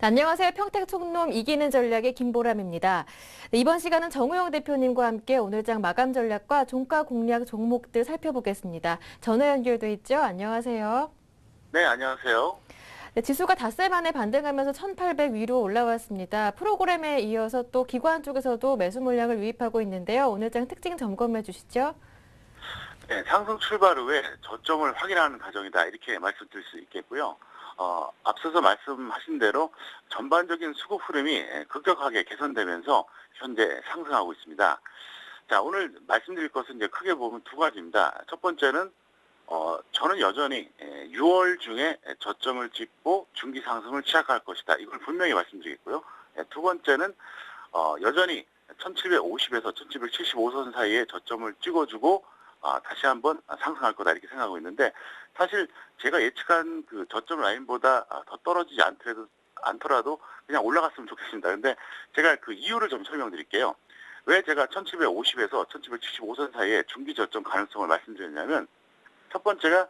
네, 안녕하세요. 평택총롬 이기는 전략의 김보람입니다. 네, 이번 시간은 정우영 대표님과 함께 오늘장 마감 전략과 종가 공략 종목들 살펴보겠습니다. 전화 연결돼 있죠? 안녕하세요. 네, 안녕하세요. 네, 지수가 닷새 만에 반등하면서 1800 위로 올라왔습니다. 프로그램에 이어서 또 기관 쪽에서도 매수 물량을 유입하고 있는데요. 오늘장 특징 점검해 주시죠. 네, 상승 출발 후에 저점을 확인하는 과정이다 이렇게 말씀드릴 수 있겠고요. 앞서서 말씀하신 대로 전반적인 수급 흐름이 급격하게 개선되면서 현재 상승하고 있습니다. 자, 오늘 말씀드릴 것은 이제 크게 보면 두 가지입니다. 첫 번째는 저는 여전히 6월 중에 저점을 찍고 중기 상승을 시작할 것이다. 이걸 분명히 말씀드리겠고요. 두 번째는 여전히 1750에서 1775선 사이에 저점을 찍어주고 다시 한번 상승할 거다 이렇게 생각하고 있는데 사실 제가 예측한 그 저점 라인보다 더 떨어지지 않더라도 그냥 올라갔으면 좋겠습니다. 근데 제가 그 이유를 좀 설명드릴게요. 왜 제가 1750에서 1775선 사이에 중기 저점 가능성을 말씀드렸냐면 첫 번째가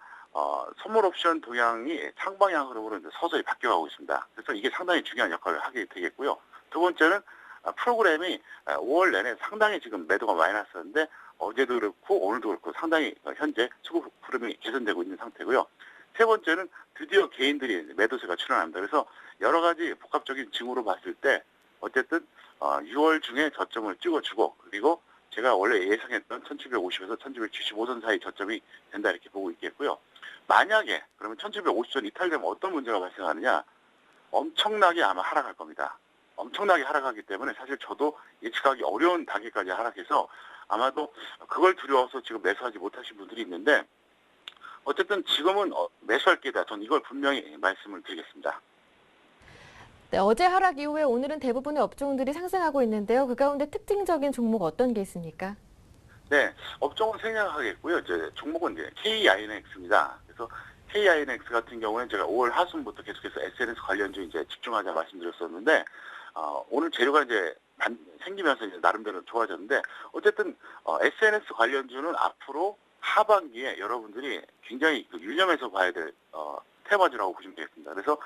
선물 옵션 동향이 상방향 흐름으로 이제 서서히 바뀌어가고 있습니다. 그래서 이게 상당히 중요한 역할을 하게 되겠고요. 두 번째는 프로그램이 5월 내내 상당히 지금 매도가 많이 났었는데 어제도 그렇고 오늘도 그렇고 상당히 현재 수급 흐름이 개선되고 있는 상태고요. 세 번째는 드디어 개인들이 매도세가 출현합니다. 그래서 여러 가지 복합적인 징후로 봤을 때 어쨌든 6월 중에 저점을 찍어주고 그리고 제가 원래 예상했던 1750에서 1775선 사이 저점이 된다 이렇게 보고 있겠고요. 만약에 그러면 1750선 이탈되면 어떤 문제가 발생하느냐? 엄청나게 아마 하락할 겁니다. 엄청나게 하락하기 때문에 사실 저도 예측하기 어려운 단계까지 하락해서 아마도 그걸 두려워서 지금 매수하지 못하신 분들이 있는데 어쨌든 지금은 매수할 게다. 저는 이걸 분명히 말씀을 드리겠습니다. 네, 어제 하락 이후에 오늘은 대부분의 업종들이 상승하고 있는데요. 그 가운데 특징적인 종목 어떤 게 있습니까? 네, 업종은 생략하겠고요. 이제 종목은 이제 KINX입니다. 그래서 KINX 같은 경우는 제가 5월 하순부터 계속해서 SNS 관련주 이제 집중하자 말씀드렸었는데 오늘 재료가 이제 생기면서 이제 나름대로 좋아졌는데 어쨌든 SNS 관련주는 앞으로 하반기에 여러분들이 굉장히 유념해서 봐야 될 테마주라고 보시면 되겠습니다. 그래서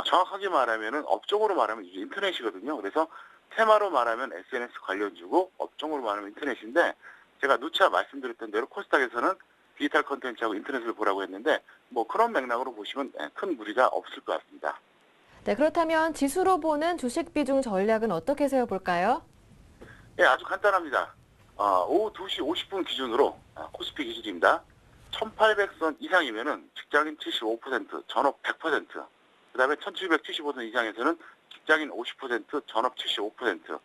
정확하게 말하면은 업종으로 말하면 이게 인터넷이거든요. 그래서 테마로 말하면 SNS 관련주고 업종으로 말하면 인터넷인데 제가 누차 말씀드렸던 대로 코스닥에서는 디지털 컨텐츠하고 인터넷을 보라고 했는데 뭐 그런 맥락으로 보시면 큰 무리가 없을 것 같습니다. 네, 그렇다면 지수로 보는 주식 비중 전략은 어떻게 세워볼까요? 예, 아주 간단합니다. 오후 2시 50분 기준으로 코스피 기준입니다. 1800선 이상이면은 직장인 75%, 전업 100%, 그 다음에 1775선 이상에서는 직장인 50%, 전업 75%.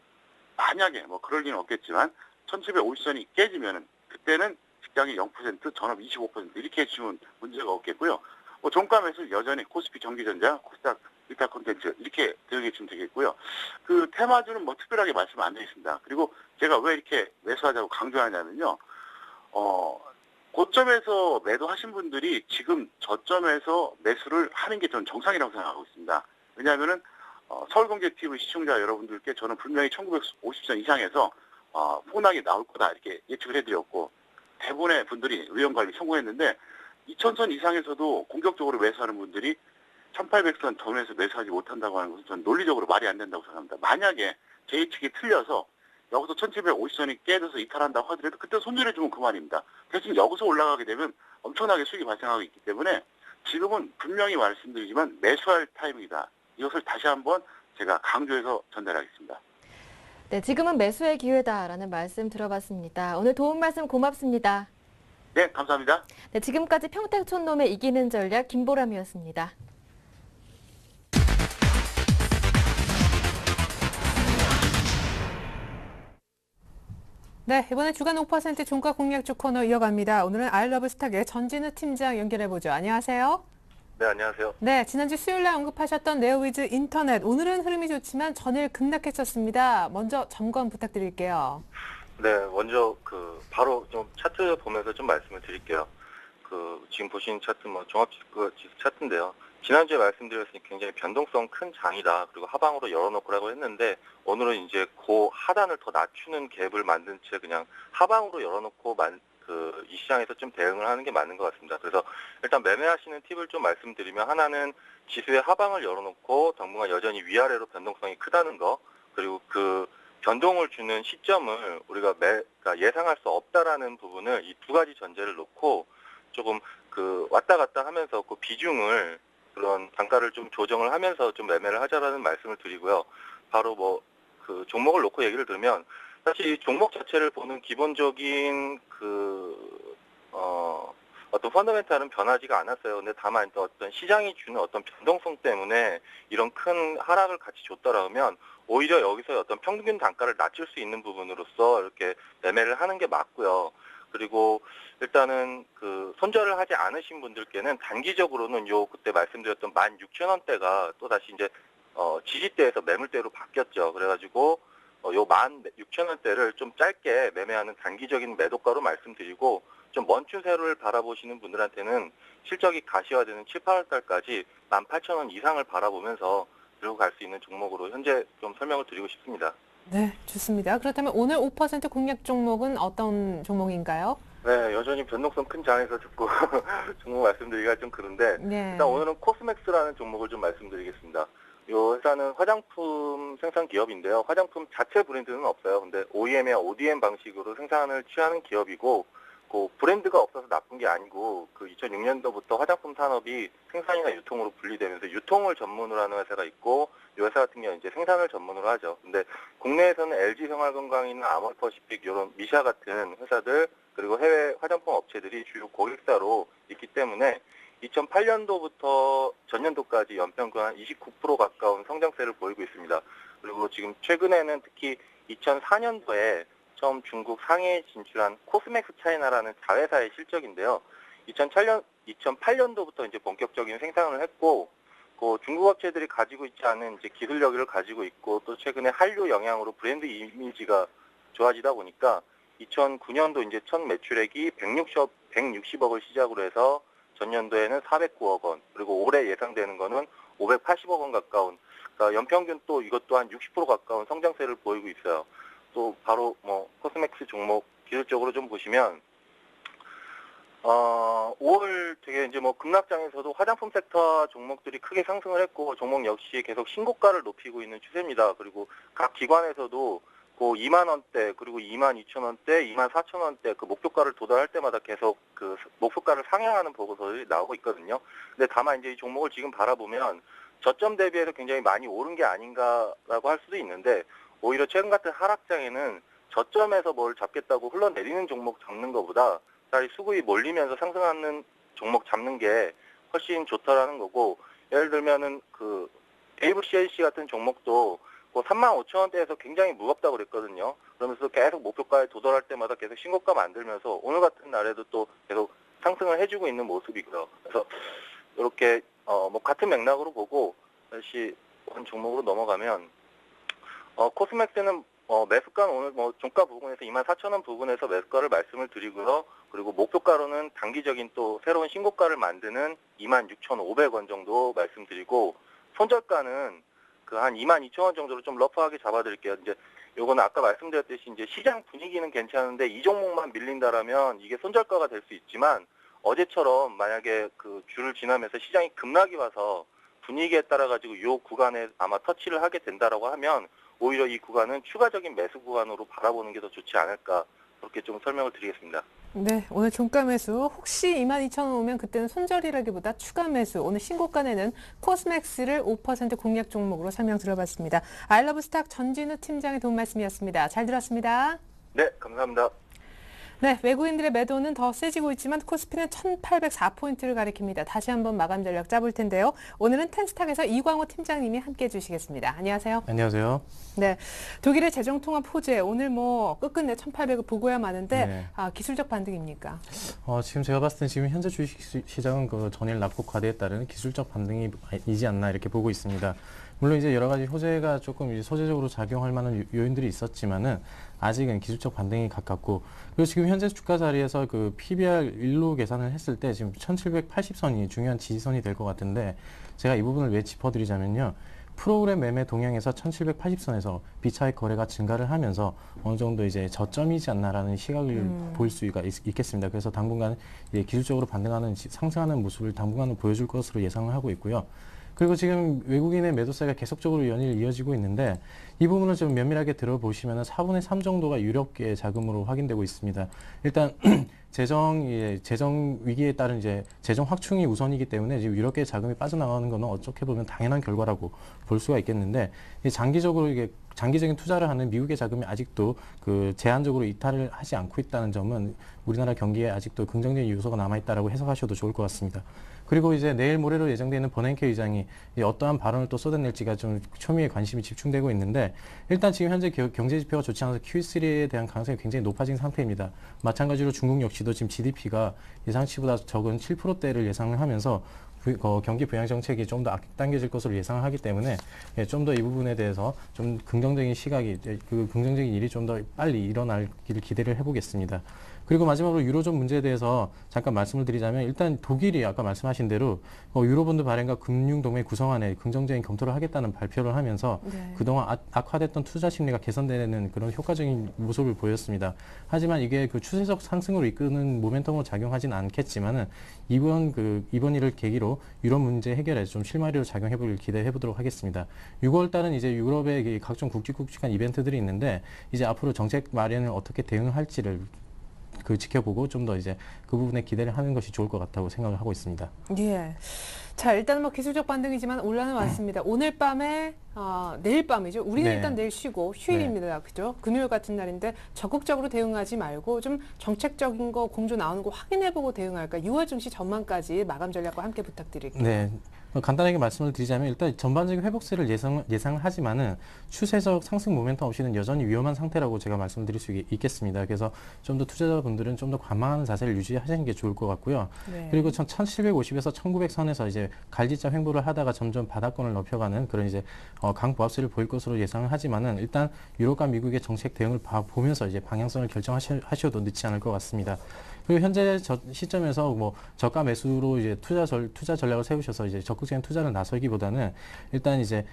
만약에 뭐 그럴 리는 없겠지만 1750선이 깨지면은 그때는 직장인 0%, 전업 25% 이렇게 해주면 문제가 없겠고요. 뭐 종가 매수 여전히 코스피 전기전자, 코스닥 리타 콘텐츠 이렇게 대응해 주면 되겠고요. 그 테마주는 뭐 특별하게 말씀 안 드리겠습니다. 그리고 제가 왜 이렇게 매수하자고 강조하냐면요. 고점에서 매도하신 분들이 지금 저점에서 매수를 하는 게 저는 정상이라고 생각하고 있습니다. 왜냐하면은 서울경제TV 시청자 여러분들께 저는 분명히 1950선 이상에서 폭락이 나올 거다 이렇게 예측을 해드렸고 대부분의 분들이 의원관리 성공했는데 2000선 이상에서도 공격적으로 매수하는 분들이 1800선 전에서 매수하지 못한다고 하는 것은 저는 논리적으로 말이 안 된다고 생각합니다. 만약에 제 예측이 틀려서 여기서 1750선이 깨져서 이탈한다고 하더라도 그때 손절해주면 그만입니다. 대신 여기서 올라가게 되면 엄청나게 수익이 발생하고 있기 때문에 지금은 분명히 말씀드리지만 매수할 타임이다. 이것을 다시 한번 제가 강조해서 전달하겠습니다. 네, 지금은 매수의 기회다라는 말씀 들어봤습니다. 오늘 도움 말씀 고맙습니다. 네, 감사합니다. 네, 지금까지 평택촌놈의 이기는 전략 김보람이었습니다. 네, 이번에 주간 5% 종가 공략주 코너 이어갑니다. 오늘은 아이러브스탁의 전진우 팀장 연결해보죠. 안녕하세요. 네, 안녕하세요. 네, 지난주 수요일 날 언급하셨던 네오위즈 인터넷. 오늘은 흐름이 좋지만 전일 급락했었습니다. 먼저 점검 부탁드릴게요. 네, 먼저 바로 좀 차트 보면서 좀 말씀을 드릴게요. 지금 보신 차트 종합 지수 차트인데요. 지난주에 말씀드렸으니 굉장히 변동성 큰 장이다. 그리고 하방으로 열어놓고라고 했는데 오늘은 이제 그 하단을 더 낮추는 갭을 만든 채 그냥 하방으로 열어놓고 이 시장에서 좀 대응을 하는 게 맞는 것 같습니다. 그래서 일단 매매하시는 팁을 좀 말씀드리면 하나는 지수의 하방을 열어놓고 당분간 여전히 위아래로 변동성이 크다는 거, 그리고 그 변동을 주는 시점을 우리가 그러니까 예상할 수 없다라는 부분을 이 두 가지 전제를 놓고 조금 왔다 갔다 하면서 그 비중을 그런 단가를 좀 조정을 하면서 좀 매매를 하자라는 말씀을 드리고요. 바로 종목을 놓고 얘기를 들면 사실 이 종목 자체를 보는 기본적인 어떤 펀더멘탈은 변하지가 않았어요. 근데 다만 어떤 시장이 주는 어떤 변동성 때문에 이런 큰 하락을 같이 줬더라면 오히려 여기서 어떤 평균 단가를 낮출 수 있는 부분으로서 이렇게 매매를 하는 게 맞고요. 그리고 일단은 손절을 하지 않으신 분들께는 단기적으로는 그때 말씀드렸던 16,000원대가 또 다시 이제 지지대에서 매물대로 바뀌었죠. 그래가지고 요 16,000원대를 좀 짧게 매매하는 단기적인 매도가로 말씀드리고 좀 먼 추세를 바라보시는 분들한테는 실적이 가시화되는 7, 8월달까지 18,000원 이상을 바라보면서 들고 갈 수 있는 종목으로 현재 좀 설명을 드리고 싶습니다. 네, 좋습니다. 그렇다면 오늘 5% 공략 종목은 어떤 종목인가요? 네, 여전히 변동성 큰 장에서 자꾸 종목 말씀드리기가 좀 그런데 네. 일단 오늘은 코스맥스라는 종목을 좀 말씀드리겠습니다. 이 회사는 화장품 생산 기업인데요. 화장품 자체 브랜드는 없어요. 근데 OEM이나 ODM 방식으로 생산을 취하는 기업이고 브랜드가 없어서 나쁜 게 아니고 2006년도부터 화장품 산업이 생산이나 유통으로 분리되면서 유통을 전문으로 하는 회사가 있고 이 회사 같은 경우는 이제 생산을 전문으로 하죠. 근데 국내에서는 LG 생활건강이나 아모레퍼시픽 이런 미샤 같은 회사들 그리고 해외 화장품 업체들이 주요 고객사로 있기 때문에 2008년도부터 전년도까지 연평균 한 29% 가까운 성장세를 보이고 있습니다. 그리고 지금 최근에는 특히 2004년도에 처음 중국 상해에 진출한 코스맥스 차이나라는 자회사의 실적인데요. 2008년도부터 이제 본격적인 생산을 했고, 중국 업체들이 가지고 있지 않은 이제 기술력을 가지고 있고, 또 최근에 한류 영향으로 브랜드 이미지가 좋아지다 보니까 2009년도 이제 첫 매출액이 160억을 시작으로 해서 전년도에는 409억 원, 그리고 올해 예상되는 거는 580억 원 가까운, 그러니까 연평균 또 이것도 한 60% 가까운 성장세를 보이고 있어요. 또 바로 코스맥스 종목 기술적으로 좀 보시면 5월 되게 이제 급락장에서도 화장품 섹터 종목들이 크게 상승을 했고 종목 역시 계속 신고가를 높이고 있는 추세입니다. 그리고 각 기관에서도 2만 원대 그리고 2만 2천 원대, 2만 4천 원대 목표가를 도달할 때마다 계속 목표가를 상향하는 보고서들이 나오고 있거든요. 근데 다만 이제 이 종목을 지금 바라보면 저점 대비해서 굉장히 많이 오른 게 아닌가라고 할 수도 있는데 오히려 최근 같은 하락장에는 저점에서 뭘 잡겠다고 흘러내리는 종목 잡는 것보다 차라리 수급이 몰리면서 상승하는 종목 잡는 게 훨씬 좋다라는 거고, 예를 들면은 그 AVCLC 같은 종목도 뭐 35,000원대에서 굉장히 무겁다고 그랬거든요. 그러면서 계속 목표가에 도달할 때마다 계속 신고가 만들면서 오늘 같은 날에도 또 계속 상승을 해주고 있는 모습이고요. 그래서 이렇게 뭐 같은 맥락으로 보고 다시 원 종목으로 넘어가면 코스맥스는 매수가는 오늘 뭐 종가 부근에서 24,000원 부근에서 매수가를 말씀을 드리고요. 그리고 목표가로는 단기적인 또 새로운 신고가를 만드는 26,500원 정도 말씀드리고, 손절가는 그 한 22,000원 정도로 좀 러프하게 잡아드릴게요. 이제 요거는 아까 말씀드렸듯이 이제 시장 분위기는 괜찮은데 이 종목만 밀린다라면 이게 손절가가 될 수 있지만, 어제처럼 만약에 그 줄을 지나면서 시장이 급락이 와서 분위기에 따라 가지고 요 구간에 아마 터치를 하게 된다라고 하면 오히려 이 구간은 추가적인 매수 구간으로 바라보는 게 더 좋지 않을까, 그렇게 좀 설명을 드리겠습니다. 네, 오늘 종가 매수 혹시 22,000원 오면 그때는 손절이라기보다 추가 매수. 오늘 신고가 내는 코스맥스를 5% 공략 종목으로 설명 들어봤습니다. 아이러브스탁 전진우 팀장의 도움 말씀이었습니다. 잘 들었습니다. 네, 감사합니다. 네, 외국인들의 매도는 더 세지고 있지만 코스피는 1,804포인트를 가리킵니다. 다시 한번 마감 전략 짜볼 텐데요. 오늘은 텐스탁에서 이광호 팀장님이 함께해 주시겠습니다. 안녕하세요. 안녕하세요. 네, 독일의 재정통합 호재 오늘 뭐 끝끝내 1,800을 보고야 마는데 네. 기술적 반등입니까? 지금 제가 봤을 때 지금 현재 주식 시장은 그 전일 낙폭 과대에 따른 기술적 반등이지 않나 이렇게 보고 있습니다. 물론 이제 여러 가지 호재가 조금 이제 소재적으로 작용할 만한 요인들이 있었지만은 아직은 기술적 반등이 가깝고, 그리고 지금 현재 주가 자리에서 그 PBR 1로 계산을 했을 때 지금 1780선이 중요한 지지선이 될 것 같은데, 제가 이 부분을 왜 짚어드리자면요. 프로그램 매매 동향에서 1780선에서 비차익 거래가 증가를 하면서 어느 정도 이제 저점이지 않나라는 시각을 보일 수가 있겠습니다. 그래서 당분간 이제 기술적으로 반등하는 상승하는 모습을 당분간은 보여줄 것으로 예상을 하고 있고요. 그리고 지금 외국인의 매도세가 계속적으로 연일 이어지고 있는데, 이 부분을 좀 면밀하게 들어보시면 4분의 3 정도가 유럽계 자금으로 확인되고 있습니다. 일단 재정 위기에 따른 이제 재정 확충이 우선이기 때문에 지금 유럽계 자금이 빠져나가는 것은 어떻게 보면 당연한 결과라고 볼 수가 있겠는데, 장기적으로 이게 장기적인 투자를 하는 미국의 자금이 아직도 그 제한적으로 이탈을 하지 않고 있다는 점은 우리나라 경기에 아직도 긍정적인 요소가 남아있다라고 해석하셔도 좋을 것 같습니다. 그리고 이제 내일 모레로 예정되어 있는 버냉케 의장이 어떠한 발언을 또 쏟아낼지가 좀 초미의 관심이 집중되고 있는데, 일단 지금 현재 경제 지표가 좋지 않아서 Q3에 대한 가능성이 굉장히 높아진 상태입니다. 마찬가지로 중국 역시도 지금 GDP가 예상치보다 적은 7%대를 예상을 하면서 경기 부양 정책이 좀 더 앞당겨질 것으로 예상을 하기 때문에 좀 더 이 부분에 대해서 좀 긍정적인 시각이, 그 긍정적인 일이 좀 더 빨리 일어나기를 기대를 해보겠습니다. 그리고 마지막으로 유로존 문제에 대해서 잠깐 말씀을 드리자면, 일단 독일이 아까 말씀하신 대로 유로본드 발행과 금융동맹 구성안에 긍정적인 검토를 하겠다는 발표를 하면서 그동안 악화됐던 투자 심리가 개선되는 그런 효과적인 모습을 보였습니다. 하지만 이게 그 추세적 상승으로 이끄는 모멘텀으로 작용하지는 않겠지만은 이번 일을 계기로 유럽 문제 해결에 좀 실마리로 작용해보길 기대해보도록 하겠습니다. 6월 달은 이제 유럽의 각종 굵직굵직한 이벤트들이 있는데, 이제 앞으로 정책 마련을 어떻게 대응할지를 지켜보고 좀 더 이제 그 부분에 기대를 하는 것이 좋을 것 같다고 생각을 하고 있습니다. 예. 자, 일단은 뭐 기술적 반등이지만 올라는 왔습니다. 오늘 밤에 내일 밤이죠. 우리는 네. 일단 내일 쉬고 휴일입니다. 그죠? 금요일 같은 날인데 적극적으로 대응하지 말고 좀 정책적인 거 공조 나오는 거 확인해보고 대응할까. 6월 증시 전망까지 마감 전략과 함께 부탁드릴게요. 네. 간단하게 말씀을 드리자면, 일단 전반적인 회복세를 예상하지만은 추세적 상승 모멘텀 없이는 여전히 위험한 상태라고 제가 말씀드릴 수 있겠습니다. 그래서 좀 더 투자자분들은 좀 더 관망하는 자세를 유지하시는 게 좋을 것 같고요. 네. 그리고 1750에서 1900선에서 이제 갈지자 횡보를 하다가 점점 바닥권을 넓혀가는 그런 이제 강보합세를 보일 것으로 예상을 하지만은, 일단 유럽과 미국의 정책 대응을 보면서 이제 방향성을 결정하셔도 늦지 않을 것 같습니다. 그리고 현재 시점에서 뭐 저가 매수로 이제 투자 전략을 세우셔서 이제 적극적인 투자를 나서기보다는, 일단 이제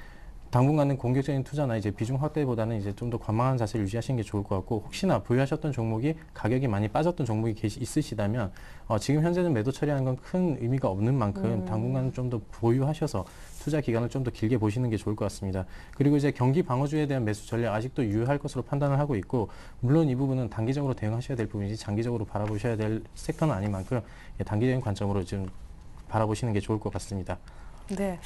당분간은 공격적인 투자나 이제 비중 확대보다는 이제 좀 더 관망하는 자세를 유지하시는 게 좋을 것 같고, 혹시나 보유하셨던 종목이 가격이 많이 빠졌던 종목이 있으시다면 지금 현재는 매도 처리하는 건 큰 의미가 없는 만큼 당분간은 좀 더 보유하셔서 투자 기간을 좀 더 길게 보시는 게 좋을 것 같습니다. 그리고 이제 경기 방어주에 대한 매수 전략 아직도 유효할 것으로 판단을 하고 있고, 물론 이 부분은 단기적으로 대응하셔야 될 부분이지 장기적으로 바라보셔야 될 섹터는 아닌 만큼 단기적인 관점으로 좀 바라보시는 게 좋을 것 같습니다. 네.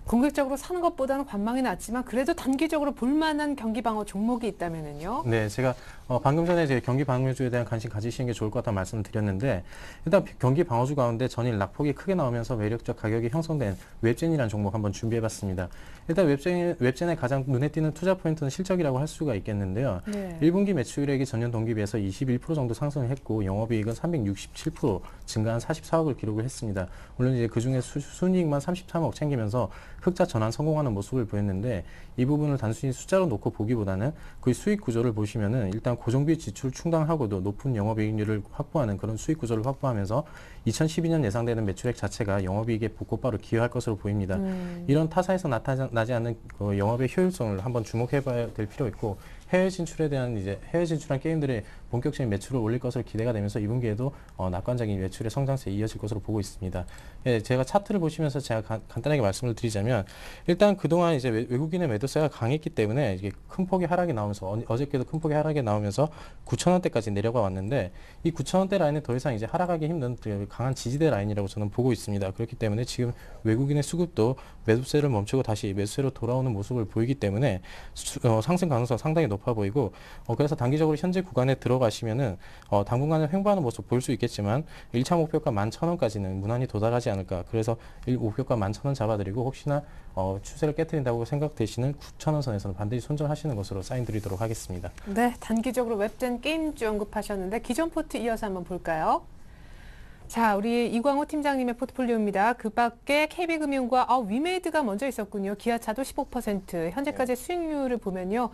공격적으로 사는 것보다는 관망이 낫지만 그래도 단기적으로 볼만한 경기 방어 종목이 있다면은요. 네, 제가 방금 전에 이제 경기 방어주에 대한 관심 가지시는 게 좋을 것 같다는 말씀을 드렸는데 일단 경기 방어주 가운데 전일 낙폭이 크게 나오면서 매력적 가격이 형성된 웹젠이라는 종목 한번 준비해봤습니다. 일단 웹젠의 가장 눈에 띄는 투자 포인트는 실적이라고 할 수가 있겠는데요. 네. 1분기 매출액이 전년 동기 비해서 21% 정도 상승을 했고 영업이익은 367% 증가한 44억을 기록을 했습니다. 물론 이제 그중에 순이익만 33억 챙기면서 흑자 전환 성공하는 모습을 보였는데 이 부분을 단순히 숫자로 놓고 보기보다는 그 수익 구조를 보시면은 일단 고정비 지출 충당하고도 높은 영업이익률을 확보하는 그런 수익 구조를 확보하면서 2012년 예상되는 매출액 자체가 영업이익에 곧바로 기여할 것으로 보입니다. 이런 타사에서 나타나지 않는 그 영업의 효율성을 한번 주목해봐야 될 필요 있고 해외 진출에 대한 이제 해외 진출한 게임들의 본격적인 매출을 올릴 것으로 기대가 되면서 2분기에도 낙관적인 매출의 성장세에 이어질 것으로 보고 있습니다. 예, 제가 차트를 보시면서 제가 간단하게 말씀을 드리자면 일단 그동안 이제 외국인의 매도세가 강했기 때문에 이게 큰 폭의 하락이 나오면서 어저께도 큰 폭의 하락이 나오면서 9,000원대까지 내려가 왔는데 이 9,000원대 라인은 더 이상 이제 하락하기 힘든 강한 지지대 라인이라고 저는 보고 있습니다. 그렇기 때문에 지금 외국인의 수급도 매도세를 멈추고 다시 매수세로 돌아오는 모습을 보이기 때문에 상승 가능성 상당히 높아 보이고 그래서 단기적으로 현재 구간에 들어가시면은 당분간은 횡보하는 모습 보일 수 있겠지만 1차 목표가 11,000원까지는 무난히 도달하지 않을까. 그래서 목표가 11,000원 잡아드리고 혹시나 추세를 깨트린다고 생각되시는 9,000원 선에서는 반드시 손절하시는 것으로 사인 드리도록 하겠습니다. 네, 단기적으로 웹젠 게임주 언급하셨는데 기존 포트 이어서 한번 볼까요? 자, 우리 이광호 팀장님의 포트폴리오입니다. 그 밖에 KB금융과 위메이드가 먼저 있었군요. 기아차도 15%. 현재까지 수익률을 보면요.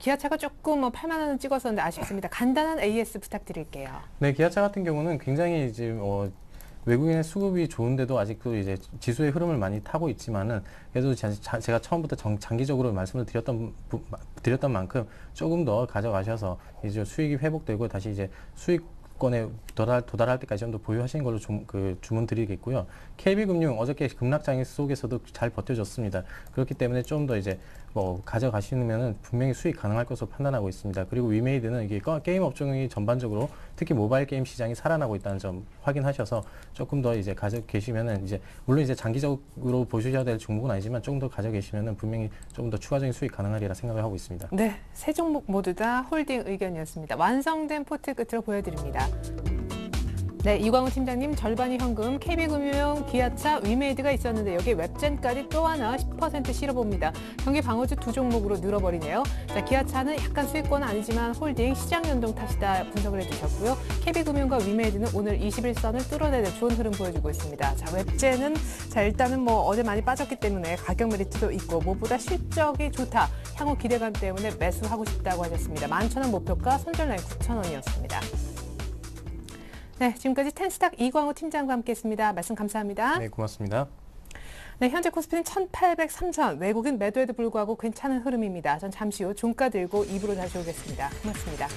기아차가 조금 8만 원을 찍었었는데 아쉽습니다. 간단한 AS 부탁드릴게요. 네, 기아차 같은 경우는 굉장히 이제 외국인의 수급이 좋은데도 아직도 이제 지수의 흐름을 많이 타고 있지만은 그래도 제가 처음부터 장기적으로 말씀을 드렸던 만큼 조금 더 가져가셔서 이제 수익이 회복되고 다시 이제 수익권에 도달할 때까지 좀 더 보유하시는 걸로 주문 드리겠고요. KB금융 어저께 급락장애 속에서도 잘 버텨줬습니다. 그렇기 때문에 좀 더 이제 가져가시면은 분명히 수익 가능할 것으로 판단하고 있습니다. 그리고 위메이드는 이게 게임 업종이 전반적으로 특히 모바일 게임 시장이 살아나고 있다는 점 확인하셔서 조금 더 이제 가져 계시면은 이제 물론 이제 장기적으로 보셔야 될 종목은 아니지만 조금 더 가져 계시면은 분명히 조금 더 추가적인 수익 가능하리라 생각을 하고 있습니다. 네, 세 종목 모두 다 홀딩 의견이었습니다. 완성된 포트 끝으로 보여드립니다. 네, 이광호 팀장님 절반이 현금, KB금융, 기아차, 위메이드가 있었는데 여기 웹젠까지 또 하나 10% 실어봅니다. 경기 방어주 두 종목으로 늘어버리네요. 자, 기아차는 약간 수익권은 아니지만 홀딩, 시장 연동 탓이다 분석을 해주셨고요. KB금융과 위메이드는 오늘 21선을 뚫어내는 좋은 흐름 보여주고 있습니다. 자, 웹젠은 일단은 어제 많이 빠졌기 때문에 가격 메리트도 있고 무엇보다 실적이 좋다. 향후 기대감 때문에 매수하고 싶다고 하셨습니다. 11,000원 목표가 손절 라인 9,000원이었습니다. 네, 지금까지 텐스탁 이광호 팀장과 함께했습니다. 말씀 감사합니다. 네, 고맙습니다. 네, 현재 코스피는 1,803선, 외국인 매도에도 불구하고 괜찮은 흐름입니다. 전 잠시 후 종가 들고 2부로 다시 오겠습니다. 고맙습니다.